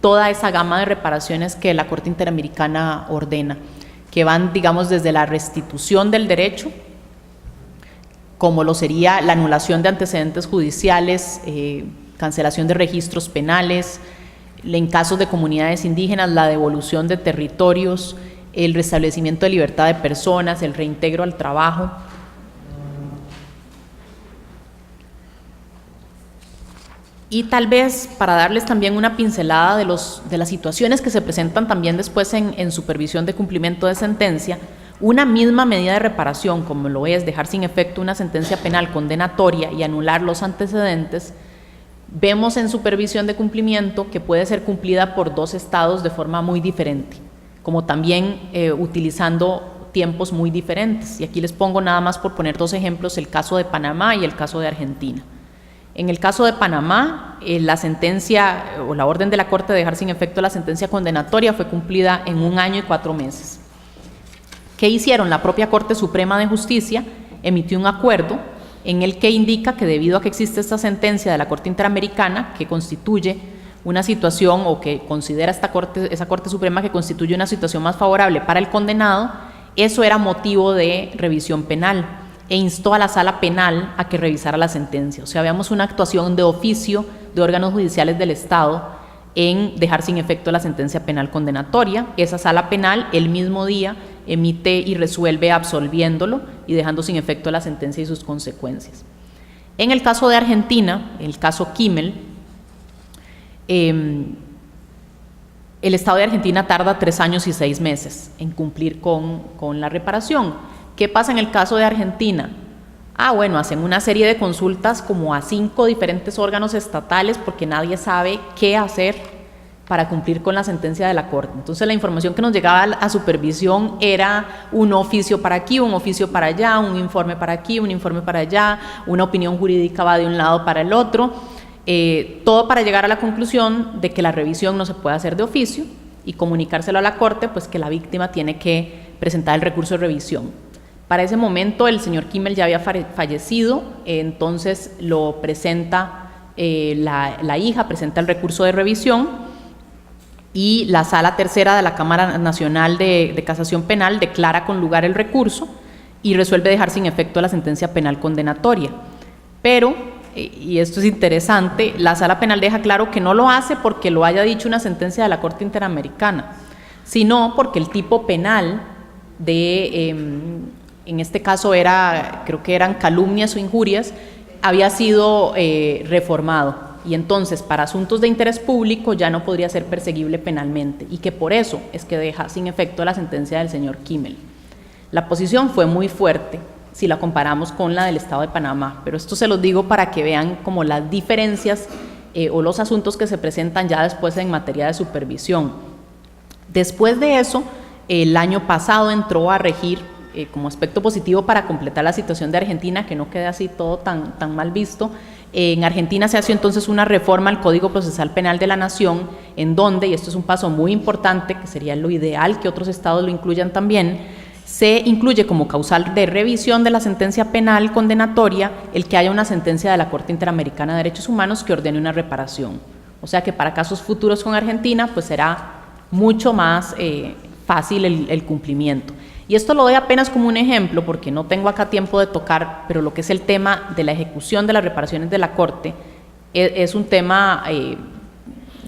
toda esa gama de reparaciones que la Corte Interamericana ordena, que van, digamos, desde la restitución del derecho, como lo sería la anulación de antecedentes judiciales, cancelación de registros penales, en casos de comunidades indígenas, la devolución de territorios, el restablecimiento de libertad de personas, el reintegro al trabajo. Y tal vez para darles también una pincelada de las situaciones que se presentan también después en supervisión de cumplimiento de sentencia, una misma medida de reparación, como lo es dejar sin efecto una sentencia penal condenatoria y anular los antecedentes, vemos en supervisión de cumplimiento que puede ser cumplida por dos estados de forma muy diferente, como también utilizando tiempos muy diferentes. Y aquí les pongo nada más por poner dos ejemplos, el caso de Panamá y el caso de Argentina. En el caso de Panamá, la sentencia o la orden de la Corte de dejar sin efecto la sentencia condenatoria fue cumplida en 1 año y 4 meses. ¿Qué hicieron? La propia Corte Suprema de Justicia emitió un acuerdo en el que indica que debido a que existe esta sentencia de la Corte Interamericana que constituye una situación o que considera esa Corte Suprema que constituye una situación más favorable para el condenado, eso era motivo de revisión penal e instó a la Sala Penal a que revisara la sentencia. O sea, veamos una actuación de oficio de órganos judiciales del Estado en dejar sin efecto la sentencia penal condenatoria. Esa Sala Penal el mismo día emite y resuelve absolviéndolo y dejando sin efecto la sentencia y sus consecuencias. En el caso de Argentina, el caso Kimmel, el Estado de Argentina tarda 3 años y 6 meses en cumplir con la reparación. ¿Qué pasa en el caso de Argentina? Bueno, hacen una serie de consultas como a 5 diferentes órganos estatales porque nadie sabe qué hacer para cumplir con la sentencia de la Corte. Entonces la información que nos llegaba a supervisión era un oficio para aquí, un oficio para allá, un informe para aquí, un informe para allá, una opinión jurídica va de un lado para el otro, todo para llegar a la conclusión de que la revisión no se puede hacer de oficio y comunicárselo a la Corte, pues que la víctima tiene que presentar el recurso de revisión. Para ese momento el señor Kimmel ya había fallecido, entonces lo presenta la hija, presenta el recurso de revisión y la Sala Tercera de la Cámara Nacional de Casación Penal declara con lugar el recurso y resuelve dejar sin efecto la sentencia penal condenatoria. Pero, y esto es interesante, la Sala Penal deja claro que no lo hace porque lo haya dicho una sentencia de la Corte Interamericana, sino porque el tipo penal en este caso creo que eran calumnias o injurias, había sido reformado y entonces para asuntos de interés público ya no podría ser perseguible penalmente y que por eso es que deja sin efecto la sentencia del señor Kimmel. La posición fue muy fuerte si la comparamos con la del Estado de Panamá, pero esto se los digo para que vean como las diferencias o los asuntos que se presentan ya después en materia de supervisión. Después de eso, el año pasado entró a regir como aspecto positivo para completar la situación de Argentina, que no quede así todo tan mal visto. En Argentina se hace entonces una reforma al Código Procesal Penal de la Nación, en donde, y esto es un paso muy importante, que sería lo ideal que otros estados lo incluyan también, se incluye como causal de revisión de la sentencia penal condenatoria el que haya una sentencia de la Corte Interamericana de Derechos Humanos que ordene una reparación. O sea que para casos futuros con Argentina, pues será mucho más fácil el cumplimiento. Y esto lo doy apenas como un ejemplo, porque no tengo acá tiempo de tocar, pero lo que es el tema de la ejecución de las reparaciones de la Corte es un tema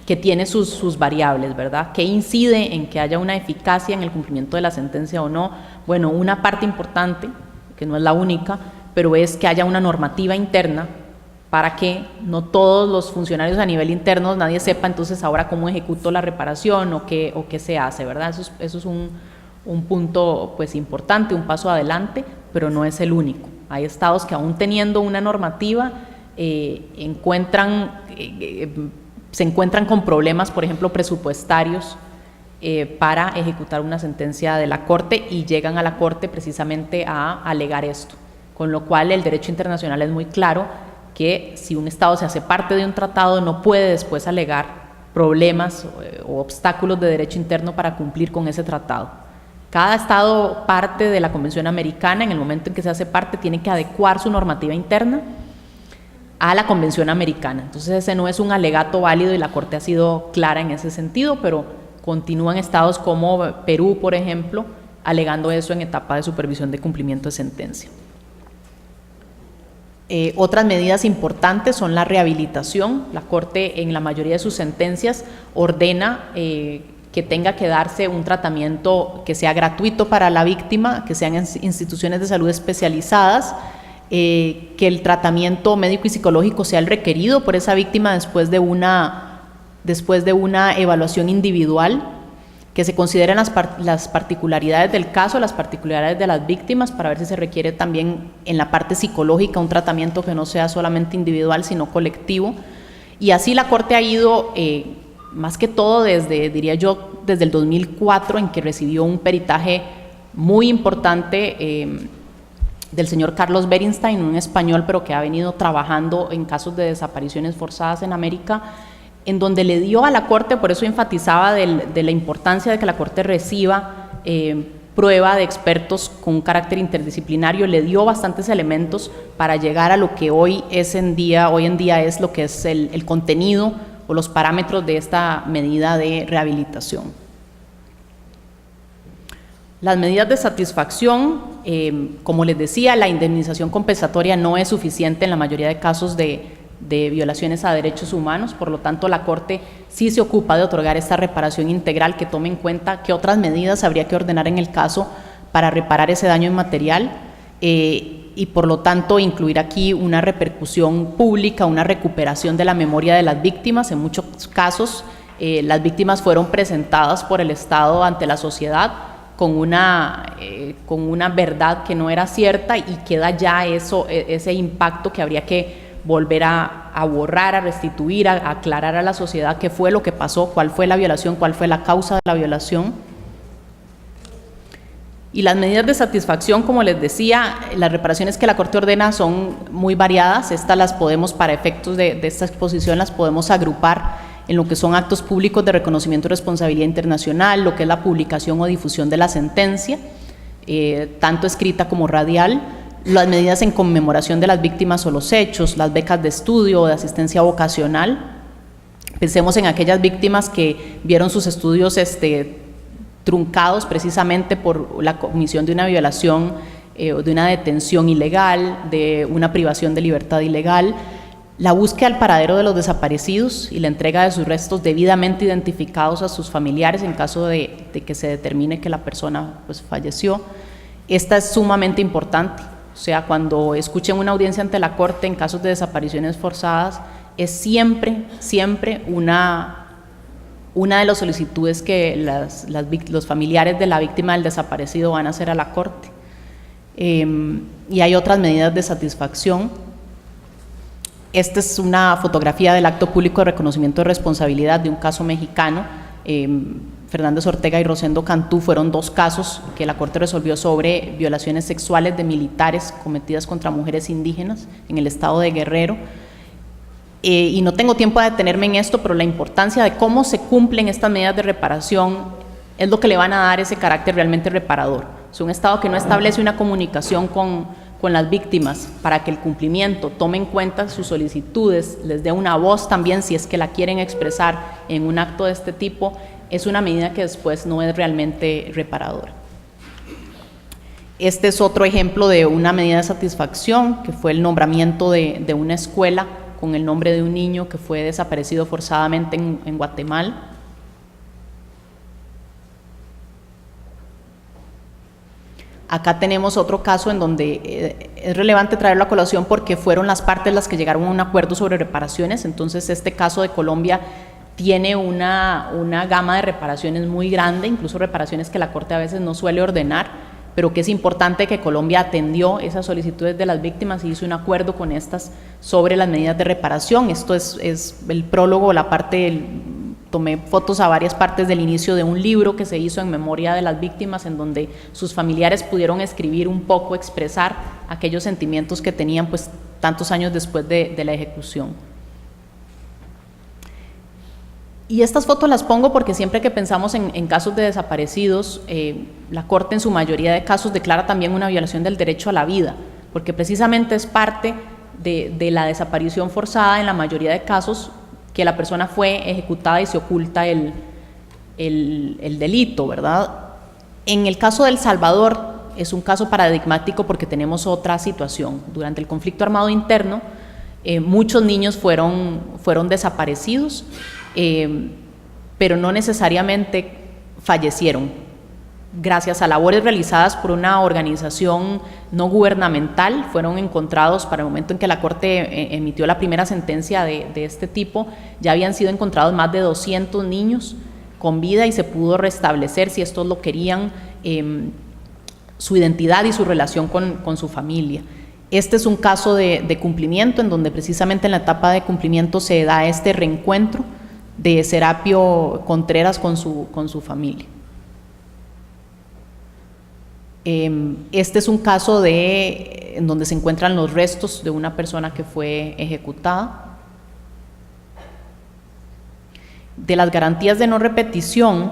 que tiene sus variables, ¿verdad? ¿Qué incide en que haya una eficacia en el cumplimiento de la sentencia o no? Bueno, una parte importante, que no es la única, pero es que haya una normativa interna para que no todos los funcionarios a nivel interno, nadie sepa entonces ahora cómo ejecuto la reparación o qué se hace, ¿verdad? Eso es un punto pues importante, un paso adelante, pero no es el único. Hay estados que aún teniendo una normativa se encuentran con problemas, por ejemplo, presupuestarios para ejecutar una sentencia de la Corte y llegan a la Corte precisamente a alegar esto. Con lo cual el derecho internacional es muy claro que si un Estado se hace parte de un tratado no puede después alegar problemas o obstáculos de derecho interno para cumplir con ese tratado. Cada Estado parte de la Convención Americana, en el momento en que se hace parte, tiene que adecuar su normativa interna a la Convención Americana. Entonces ese no es un alegato válido y la Corte ha sido clara en ese sentido, pero continúan estados como Perú, por ejemplo, alegando eso en etapa de supervisión de cumplimiento de sentencia. Otras medidas importantes son la rehabilitación. La Corte en la mayoría de sus sentencias ordena que tenga que darse un tratamiento que sea gratuito para la víctima, que sean instituciones de salud especializadas, que el tratamiento médico y psicológico sea el requerido por esa víctima después de una evaluación individual, que se consideren las particularidades del caso, las particularidades de las víctimas, para ver si se requiere también en la parte psicológica un tratamiento que no sea solamente individual, sino colectivo. Y así la Corte ha ido, más que todo diría yo, desde el 2004, en que recibió un peritaje muy importante del señor Carlos Berenstein, un español, pero que ha venido trabajando en casos de desapariciones forzadas en América, en donde le dio a la Corte, por eso enfatizaba de la importancia de que la Corte reciba prueba de expertos con un carácter interdisciplinario, le dio bastantes elementos para llegar a lo que hoy en día es lo que es el contenido o los parámetros de esta medida de rehabilitación. Las medidas de satisfacción, como les decía, la indemnización compensatoria no es suficiente en la mayoría de casos de violaciones a derechos humanos, por lo tanto la Corte sí se ocupa de otorgar esta reparación integral que tome en cuenta qué otras medidas habría que ordenar en el caso para reparar ese daño inmaterial y por lo tanto incluir aquí una repercusión pública, una recuperación de la memoria de las víctimas. En muchos casos las víctimas fueron presentadas por el Estado ante la sociedad con una verdad que no era cierta y queda ya ese impacto que habría que volver a borrar, a restituir, a aclarar a la sociedad qué fue lo que pasó, cuál fue la violación, cuál fue la causa de la violación. Y las medidas de satisfacción, como les decía, las reparaciones que la Corte ordena son muy variadas. Estas las podemos, para efectos de esta exposición, las podemos agrupar en lo que son actos públicos de reconocimiento de responsabilidad internacional, lo que es la publicación o difusión de la sentencia, tanto escrita como radial, las medidas en conmemoración de las víctimas o los hechos, las becas de estudio o de asistencia vocacional. Pensemos en aquellas víctimas que vieron sus estudios truncados precisamente por la comisión de una violación o de una detención ilegal, de una privación de libertad ilegal, la búsqueda del paradero de los desaparecidos y la entrega de sus restos debidamente identificados a sus familiares en caso de que se determine que la persona pues falleció. Esta es sumamente importante. O sea, cuando escuchen una audiencia ante la Corte en casos de desapariciones forzadas, es siempre una de las solicitudes que los familiares de la víctima del desaparecido van a hacer a la Corte. Y hay otras medidas de satisfacción. Esta es una fotografía del acto público de reconocimiento de responsabilidad de un caso mexicano. Fernández Ortega y Rosendo Cantú fueron dos casos que la Corte resolvió sobre violaciones sexuales de militares cometidas contra mujeres indígenas en el estado de Guerrero. Y no tengo tiempo de detenerme en esto, pero la importancia de cómo se cumplen estas medidas de reparación es lo que le van a dar ese carácter realmente reparador. Es un estado que no establece una comunicación con con las víctimas para que el cumplimiento tome en cuenta sus solicitudes, les dé una voz también si es que la quieren expresar en un acto de este tipo, es una medida que después no es realmente reparadora. Este es otro ejemplo de una medida de satisfacción, que fue el nombramiento de una escuela con el nombre de un niño que fue desaparecido forzadamente en Guatemala. Acá tenemos otro caso en donde es relevante traerlo a colación porque fueron las partes las que llegaron a un acuerdo sobre reparaciones. Entonces este caso de Colombia tiene una gama de reparaciones muy grande, incluso reparaciones que la Corte a veces no suele ordenar, pero que es importante que Colombia atendió esas solicitudes de las víctimas y hizo un acuerdo con estas sobre las medidas de reparación. Esto es el prólogo, la parte, tomé fotos a varias partes del inicio de un libro que se hizo en memoria de las víctimas, en donde sus familiares pudieron escribir un poco, expresar aquellos sentimientos que tenían pues tantos años después de la ejecución. Y estas fotos las pongo porque siempre que pensamos en casos de desaparecidos, la Corte en su mayoría de casos declara también una violación del derecho a la vida, porque precisamente es parte de la desaparición forzada en la mayoría de casos que la persona fue ejecutada y se oculta el delito, ¿verdad? En el caso de El Salvador es un caso paradigmático porque tenemos otra situación. Durante el conflicto armado interno, muchos niños fueron desaparecidos, pero no necesariamente fallecieron. Gracias a labores realizadas por una organización no gubernamental, fueron encontrados para el momento en que la Corte emitió la primera sentencia de este tipo, ya habían sido encontrados más de 200 niños con vida y se pudo restablecer, si estos lo querían, su identidad y su relación con su familia. Este es un caso de cumplimiento en donde precisamente en la etapa de cumplimiento se da este reencuentro de Serapio Contreras con su familia. Este es un caso en donde se encuentran los restos de una persona que fue ejecutada. De las garantías de no repetición,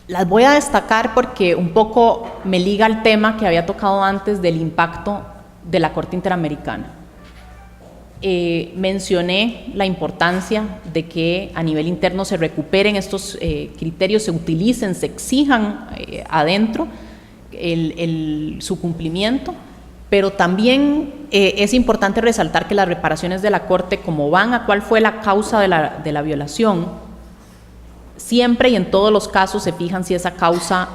las voy a destacar porque un poco me liga al tema que había tocado antes del impacto de la Corte Interamericana. Mencioné la importancia de que a nivel interno se recuperen estos criterios, se utilicen, se exijan adentro su cumplimiento, pero también es importante resaltar que las reparaciones de la Corte, como van a cuál fue la causa de la violación, siempre y en todos los casos se fijan si esa causa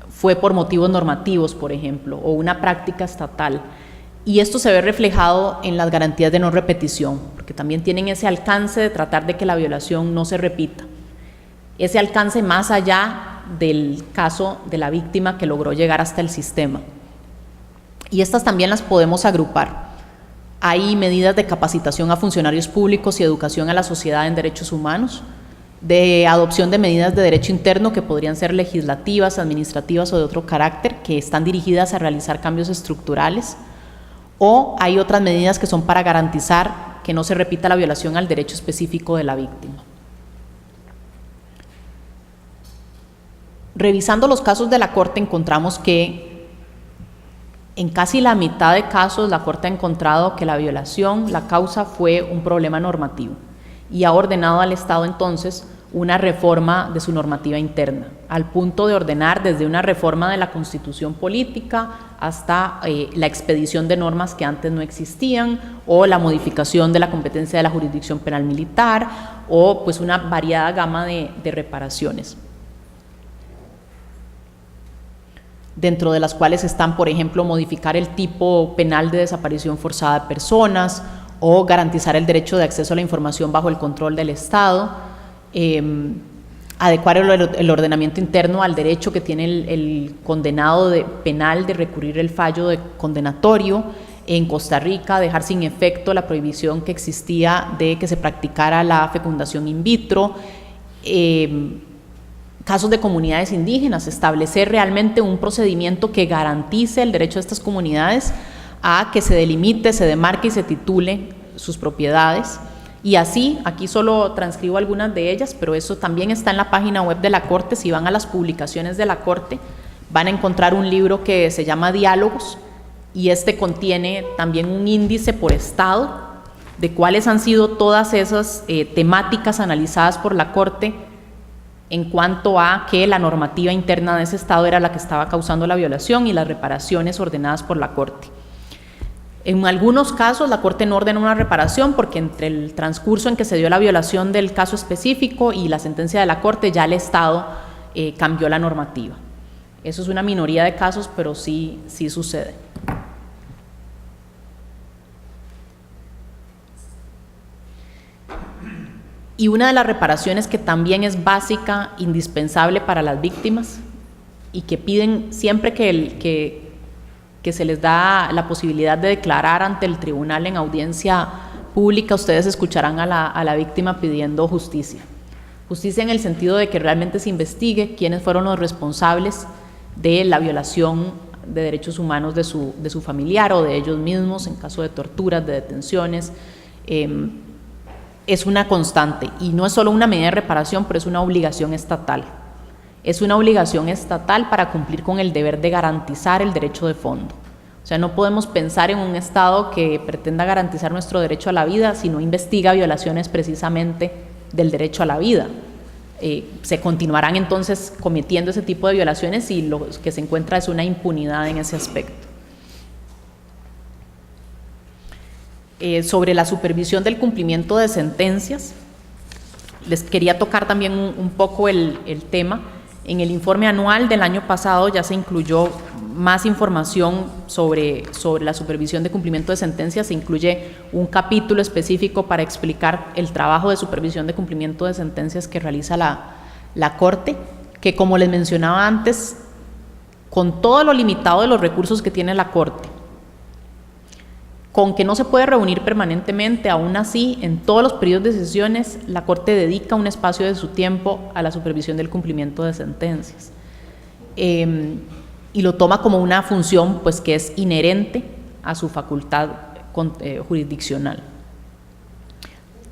fue por motivos normativos, por ejemplo, o una práctica estatal. Y esto se ve reflejado en las garantías de no repetición, porque también tienen ese alcance de tratar de que la violación no se repita. Ese alcance más allá del caso de la víctima que logró llegar hasta el sistema. Y estas también las podemos agrupar. Hay medidas de capacitación a funcionarios públicos y educación a la sociedad en derechos humanos, de adopción de medidas de derecho interno que podrían ser legislativas, administrativas o de otro carácter, que están dirigidas a realizar cambios estructurales. O hay otras medidas que son para garantizar que no se repita la violación al derecho específico de la víctima. Revisando los casos de la Corte encontramos que en casi la mitad de casos la Corte ha encontrado que la violación, la causa fue un problema normativo y ha ordenado al Estado entonces una reforma de su normativa interna, al punto de ordenar desde una reforma de la Constitución política hasta la expedición de normas que antes no existían, o la modificación de la competencia de la jurisdicción penal militar, o pues una variada gama de reparaciones, dentro de las cuales están, por ejemplo, modificar el tipo penal de desaparición forzada de personas, o garantizar el derecho de acceso a la información bajo el control del Estado, adecuar el ordenamiento interno al derecho que tiene el condenado penal de recurrir el fallo condenatorio. En Costa Rica, dejar sin efecto la prohibición que existía de que se practicara la fecundación in vitro. Casos de comunidades indígenas, establecer realmente un procedimiento que garantice el derecho de estas comunidades a que se delimite, se demarque y se titule sus propiedades. Y así, aquí solo transcribo algunas de ellas, pero eso también está en la página web de la Corte. Si van a las publicaciones de la Corte, van a encontrar un libro que se llama Diálogos, y este contiene también un índice por estado de cuáles han sido todas esas temáticas analizadas por la Corte en cuanto a que la normativa interna de ese estado era la que estaba causando la violación y las reparaciones ordenadas por la Corte. En algunos casos la Corte no ordena una reparación porque entre el transcurso en que se dio la violación del caso específico y la sentencia de la Corte ya el Estado cambió la normativa. Eso es una minoría de casos, pero sí sucede. Y una de las reparaciones que también es básica, indispensable para las víctimas y que piden siempre que se les da la posibilidad de declarar ante el tribunal en audiencia pública, ustedes escucharán a la víctima pidiendo justicia. Justicia en el sentido de que realmente se investigue quiénes fueron los responsables de la violación de derechos humanos de su familiar o de ellos mismos en caso de torturas, de detenciones. Es una constante y no es solo una medida de reparación, pero es una obligación estatal. Es una obligación estatal para cumplir con el deber de garantizar el derecho de fondo. O sea, no podemos pensar en un Estado que pretenda garantizar nuestro derecho a la vida si no investiga violaciones precisamente del derecho a la vida. Se continuarán entonces cometiendo ese tipo de violaciones y lo que se encuentra es una impunidad en ese aspecto. Sobre la supervisión del cumplimiento de sentencias, les quería tocar también un poco el tema. En el informe anual del año pasado ya se incluyó más información sobre la supervisión de cumplimiento de sentencias. Se incluye un capítulo específico para explicar el trabajo de supervisión de cumplimiento de sentencias que realiza la Corte, que como les mencionaba antes, con todo lo limitado de los recursos que tiene la Corte, con que no se puede reunir permanentemente, aún así, en todos los periodos de sesiones, la Corte dedica un espacio de su tiempo a la supervisión del cumplimiento de sentencias. Y lo toma como una función pues, que es inherente a su facultad jurisdiccional.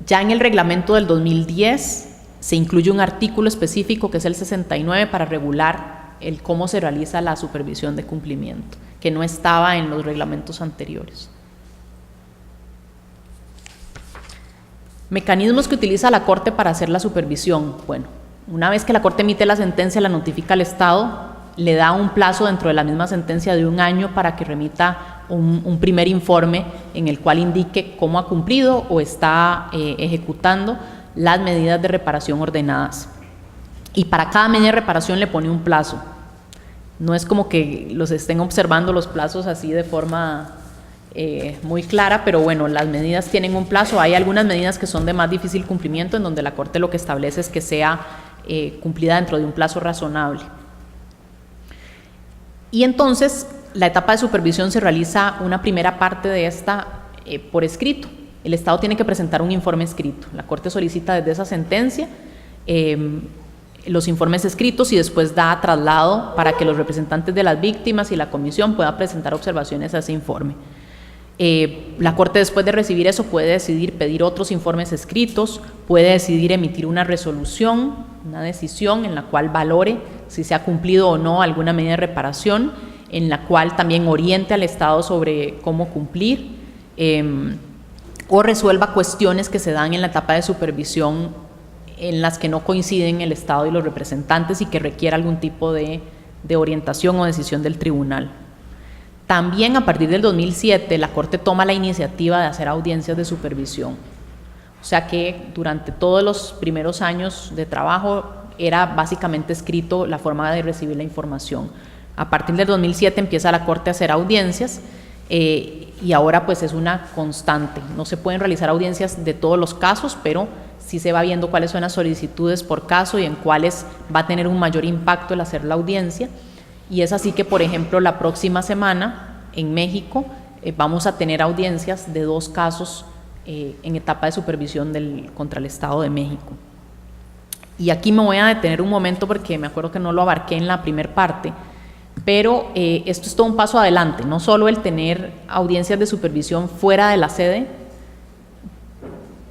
Ya en el reglamento del 2010 se incluye un artículo específico que es el 69 para regular cómo se realiza la supervisión de cumplimiento, que no estaba en los reglamentos anteriores. Mecanismos que utiliza la Corte para hacer la supervisión. Bueno, una vez que la Corte emite la sentencia, la notifica al Estado, le da un plazo dentro de la misma sentencia de 1 año para que remita un primer informe en el cual indique cómo ha cumplido o está ejecutando las medidas de reparación ordenadas. Y para cada medida de reparación le pone un plazo. No es como que los estén observando los plazos así de forma muy clara, pero bueno, las medidas tienen un plazo. Hay algunas medidas que son de más difícil cumplimiento, en donde la Corte lo que establece es que sea cumplida dentro de un plazo razonable. Y entonces, la etapa de supervisión se realiza una primera parte de esta por escrito. El Estado tiene que presentar un informe escrito. La Corte solicita desde esa sentencia los informes escritos y después da traslado para que los representantes de las víctimas y la comisión puedan presentar observaciones a ese informe. La Corte, después de recibir eso, puede decidir pedir otros informes escritos, puede decidir emitir una resolución, una decisión en la cual valore si se ha cumplido o no alguna medida de reparación, en la cual también oriente al Estado sobre cómo cumplir, o resuelva cuestiones que se dan en la etapa de supervisión en las que no coinciden el Estado y los representantes y que requiera algún tipo de orientación o decisión del tribunal. También a partir del 2007 la Corte toma la iniciativa de hacer audiencias de supervisión. O sea que durante todos los primeros años de trabajo era básicamente escrito la forma de recibir la información. A partir del 2007 empieza la Corte a hacer audiencias y ahora pues es una constante. No se pueden realizar audiencias de todos los casos, pero sí se va viendo cuáles son las solicitudes por caso y en cuáles va a tener un mayor impacto el hacer la audiencia. Y es así que, por ejemplo, la próxima semana en México vamos a tener audiencias de 2 casos en etapa de supervisión contra el Estado de México. Y aquí me voy a detener un momento porque me acuerdo que no lo abarqué en la primera parte, pero esto es todo un paso adelante, no solo el tener audiencias de supervisión fuera de la sede,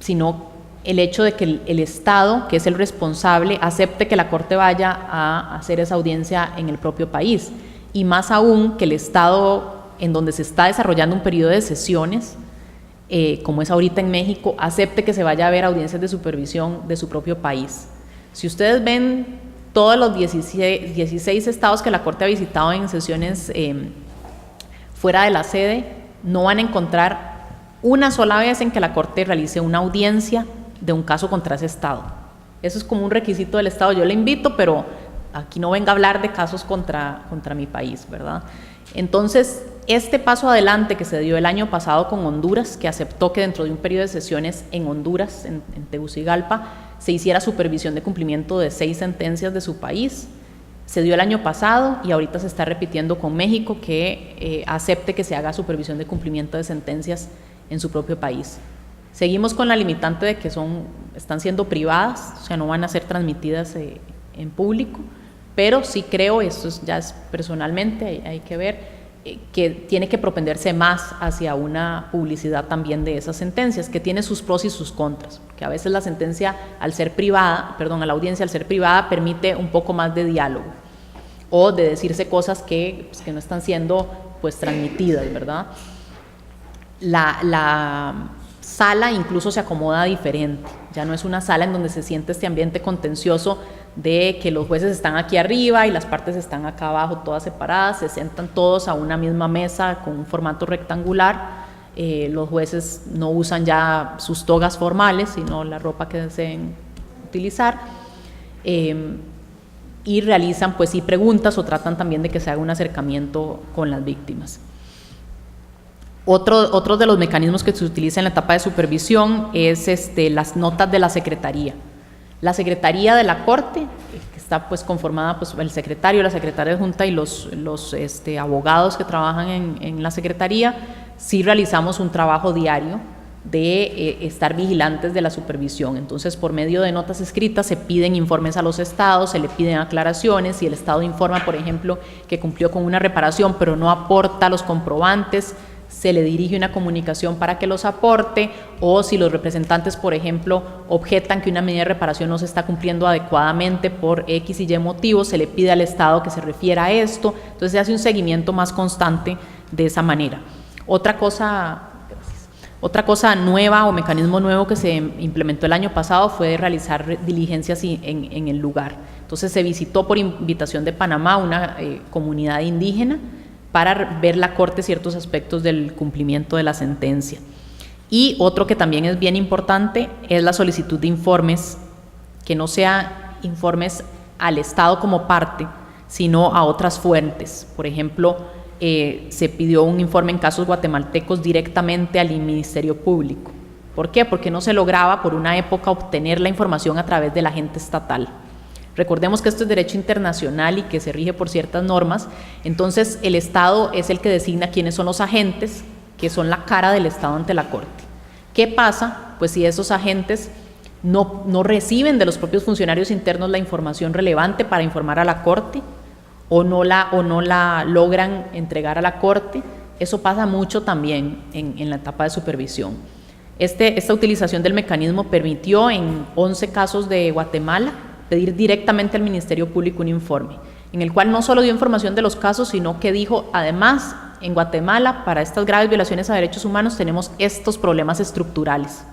sino el hecho de que el Estado, que es el responsable, acepte que la Corte vaya a hacer esa audiencia en el propio país. Y más aún que el Estado en donde se está desarrollando un periodo de sesiones, como es ahorita en México, acepte que se vaya a ver audiencias de supervisión de su propio país. Si ustedes ven todos los 16 estados que la Corte ha visitado en sesiones fuera de la sede, no van a encontrar una sola vez en que la Corte realice una audiencia de un caso contra ese estado. Eso es como un requisito del Estado. Yo le invito, pero aquí no venga a hablar de casos contra mi país, ¿verdad? Entonces, este paso adelante que se dio el año pasado con Honduras, que aceptó que dentro de un periodo de sesiones en Honduras, en Tegucigalpa, se hiciera supervisión de cumplimiento de 6 sentencias de su país, se dio el año pasado y ahorita se está repitiendo con México que acepte que se haga supervisión de cumplimiento de sentencias en su propio país. Seguimos con la limitante de que están siendo privadas, o sea, no van a ser transmitidas en público, pero sí creo, esto ya es personalmente, hay que ver, que tiene que propenderse más hacia una publicidad también de esas sentencias, que tiene sus pros y sus contras, que a veces la sentencia al ser privada, a la audiencia al ser privada permite un poco más de diálogo o de decirse cosas que no están siendo pues transmitidas, ¿verdad? La sala incluso se acomoda diferente, ya no es una sala en donde se siente este ambiente contencioso de que los jueces están aquí arriba y las partes están acá abajo, todas separadas, se sientan todos a una misma mesa con un formato rectangular, los jueces no usan ya sus togas formales, sino la ropa que deseen utilizar, y realizan pues sí preguntas o tratan también de que se haga un acercamiento con las víctimas. Otro de los mecanismos que se utiliza en la etapa de supervisión es las notas de la Secretaría. La Secretaría de la Corte, que está pues conformada pues el secretario, la secretaria adjunta y los abogados que trabajan en la Secretaría, sí realizamos un trabajo diario de estar vigilantes de la supervisión. Entonces, por medio de notas escritas se piden informes a los estados, se le piden aclaraciones, si el estado informa, por ejemplo, que cumplió con una reparación pero no aporta los comprobantes, se le dirige una comunicación para que los aporte, o si los representantes, por ejemplo, objetan que una medida de reparación no se está cumpliendo adecuadamente por X y Y motivos, se le pide al Estado que se refiera a esto. Entonces se hace un seguimiento más constante de esa manera. Otra cosa nueva o mecanismo nuevo que se implementó el año pasado fue de realizar diligencias en el lugar. Entonces se visitó por invitación de Panamá una comunidad indígena para ver la Corte ciertos aspectos del cumplimiento de la sentencia. Y otro que también es bien importante es la solicitud de informes, que no sean informes al Estado como parte, sino a otras fuentes. Por ejemplo, se pidió un informe en casos guatemaltecos directamente al Ministerio Público. ¿Por qué? Porque no se lograba por una época obtener la información a través del agente estatal. Recordemos que esto es derecho internacional y que se rige por ciertas normas, entonces el Estado es el que designa quiénes son los agentes, que son la cara del Estado ante la Corte. ¿Qué pasa? Pues si esos agentes no reciben de los propios funcionarios internos la información relevante para informar a la Corte, o no la logran entregar a la Corte, eso pasa mucho también en la etapa de supervisión. Esta utilización del mecanismo permitió en 11 casos de Guatemala pedir directamente al Ministerio Público un informe, en el cual no solo dio información de los casos, sino que dijo, además, en Guatemala, para estas graves violaciones a derechos humanos, tenemos estos problemas estructurales.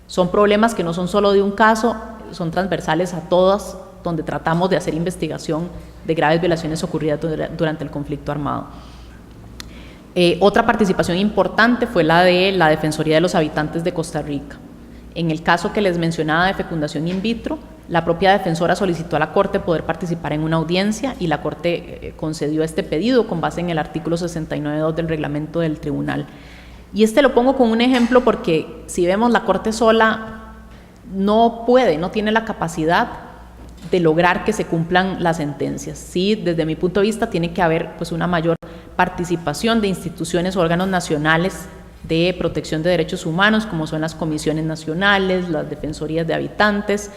Son problemas que no son solo de un caso, son transversales a todas, donde tratamos de hacer investigación de graves violaciones ocurridas durante el conflicto armado. Otra participación importante fue la de la Defensoría de los Habitantes de Costa Rica. En el caso que les mencionaba de fecundación in vitro, la propia defensora solicitó a la Corte poder participar en una audiencia y la Corte concedió este pedido con base en el artículo 69.2 del reglamento del tribunal. Y lo pongo como un ejemplo porque si vemos la Corte sola no tiene la capacidad de lograr que se cumplan las sentencias. Sí, desde mi punto de vista tiene que haber pues una mayor participación de instituciones o órganos nacionales de protección de derechos humanos, como son las comisiones nacionales, las defensorías de habitantes,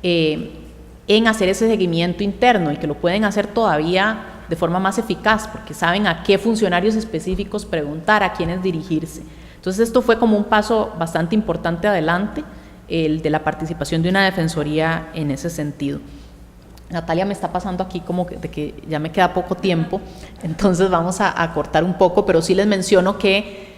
en hacer ese seguimiento interno y que lo pueden hacer todavía de forma más eficaz porque saben a qué funcionarios específicos preguntar, a quiénes dirigirse. Entonces esto fue como un paso bastante importante adelante el de la participación de una defensoría en ese sentido. Natalia me está pasando aquí como de que ya me queda poco tiempo, entonces vamos a cortar un poco, pero sí les menciono que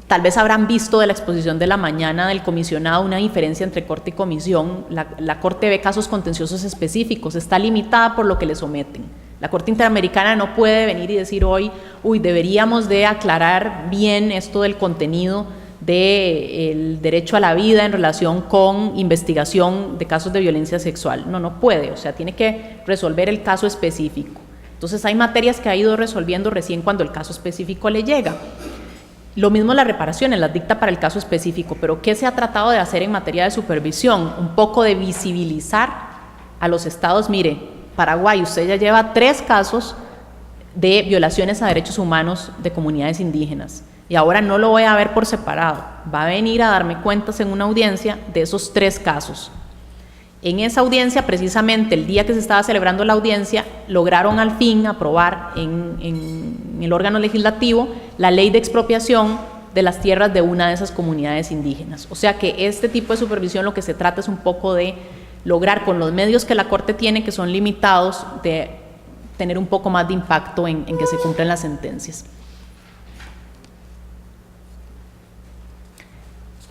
tal vez habrán visto de la exposición de la mañana del comisionado una diferencia entre Corte y Comisión. La Corte ve casos contenciosos específicos, está limitada por lo que le someten. La Corte Interamericana no puede venir y decir hoy, deberíamos de aclarar bien esto del contenido del derecho a la vida en relación con investigación de casos de violencia sexual. No puede, o sea, tiene que resolver el caso específico. Entonces hay materias que ha ido resolviendo recién cuando el caso específico le llega. Lo mismo las reparaciones, las dicta para el caso específico, pero ¿qué se ha tratado de hacer en materia de supervisión? Un poco de visibilizar a los estados. Mire, Paraguay, usted ya lleva 3 casos de violaciones a derechos humanos de comunidades indígenas y ahora no lo voy a ver por separado, va a venir a darme cuentas en una audiencia de esos 3 casos. En esa audiencia, precisamente el día que se estaba celebrando la audiencia, lograron al fin aprobar en el órgano legislativo la ley de expropiación de las tierras de una de esas comunidades indígenas. O sea que este tipo de supervisión lo que se trata es un poco de lograr con los medios que la Corte tiene, que son limitados, de tener un poco más de impacto en que se cumplan las sentencias.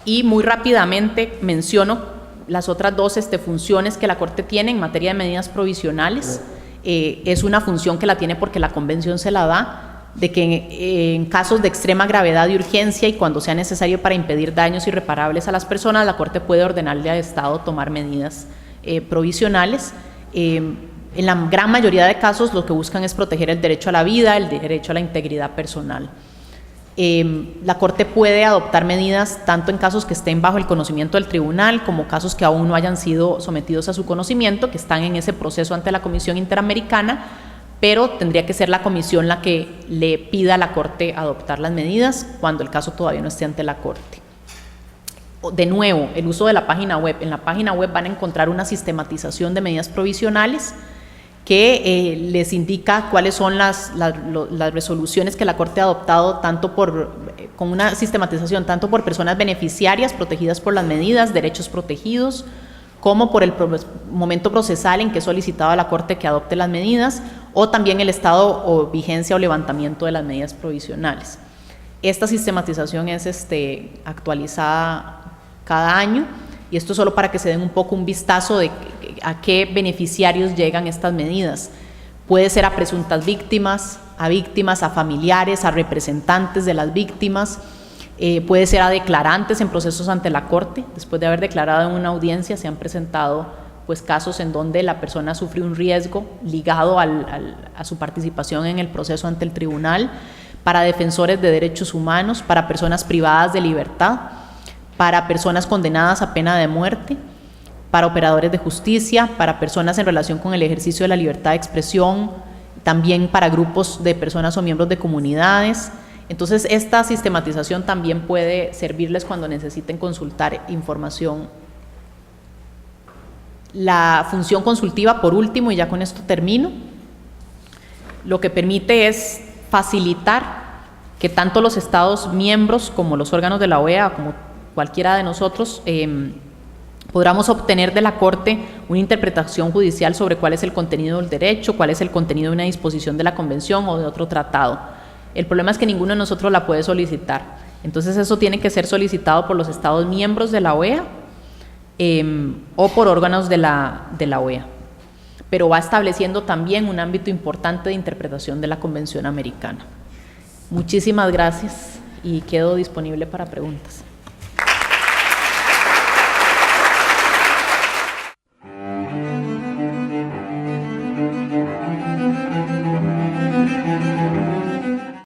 Y muy rápidamente menciono las otras 2 funciones que la Corte tiene en materia de medidas provisionales. Es una función que la tiene porque la Convención se la da, de que en casos de extrema gravedad y urgencia y cuando sea necesario para impedir daños irreparables a las personas, la Corte puede ordenarle al Estado tomar medidas provisionales. En la gran mayoría de casos lo que buscan es proteger el derecho a la vida, el derecho a la integridad personal. La Corte puede adoptar medidas tanto en casos que estén bajo el conocimiento del tribunal como casos que aún no hayan sido sometidos a su conocimiento, que están en ese proceso ante la Comisión Interamericana, pero tendría que ser la Comisión la que le pida a la Corte adoptar las medidas cuando el caso todavía no esté ante la Corte. De nuevo, el uso de la página web. En la página web van a encontrar una sistematización de medidas provisionales que les indica cuáles son las resoluciones que la Corte ha adoptado, con una sistematización tanto por personas beneficiarias protegidas por las medidas, derechos protegidos, como por el momento procesal en que he solicitado a la Corte que adopte las medidas, o también el estado o vigencia o levantamiento de las medidas provisionales. Esta sistematización es actualizada cada año, y esto solo para que se den un poco un vistazo de a qué beneficiarios llegan estas medidas. Puede ser a presuntas víctimas, a familiares, a representantes de las víctimas, puede ser a declarantes en procesos ante la Corte. Después de haber declarado en una audiencia, se han presentado casos en donde la persona sufre un riesgo ligado a su participación en el proceso ante el tribunal, para defensores de derechos humanos, para personas privadas de libertad, para personas condenadas a pena de muerte, para operadores de justicia, para personas en relación con el ejercicio de la libertad de expresión, también para grupos de personas o miembros de comunidades. Entonces, esta sistematización también puede servirles cuando necesiten consultar información. La función consultiva, por último, y ya con esto termino, lo que permite es facilitar que tanto los Estados miembros como los órganos de la OEA, como cualquiera de nosotros, podamos obtener de la Corte una interpretación judicial sobre cuál es el contenido del derecho, cuál es el contenido de una disposición de la Convención o de otro tratado. El problema es que ninguno de nosotros la puede solicitar. Entonces eso tiene que ser solicitado por los Estados miembros de la OEA o por órganos de la OEA. Pero va estableciendo también un ámbito importante de interpretación de la Convención Americana. Muchísimas gracias y quedo disponible para preguntas.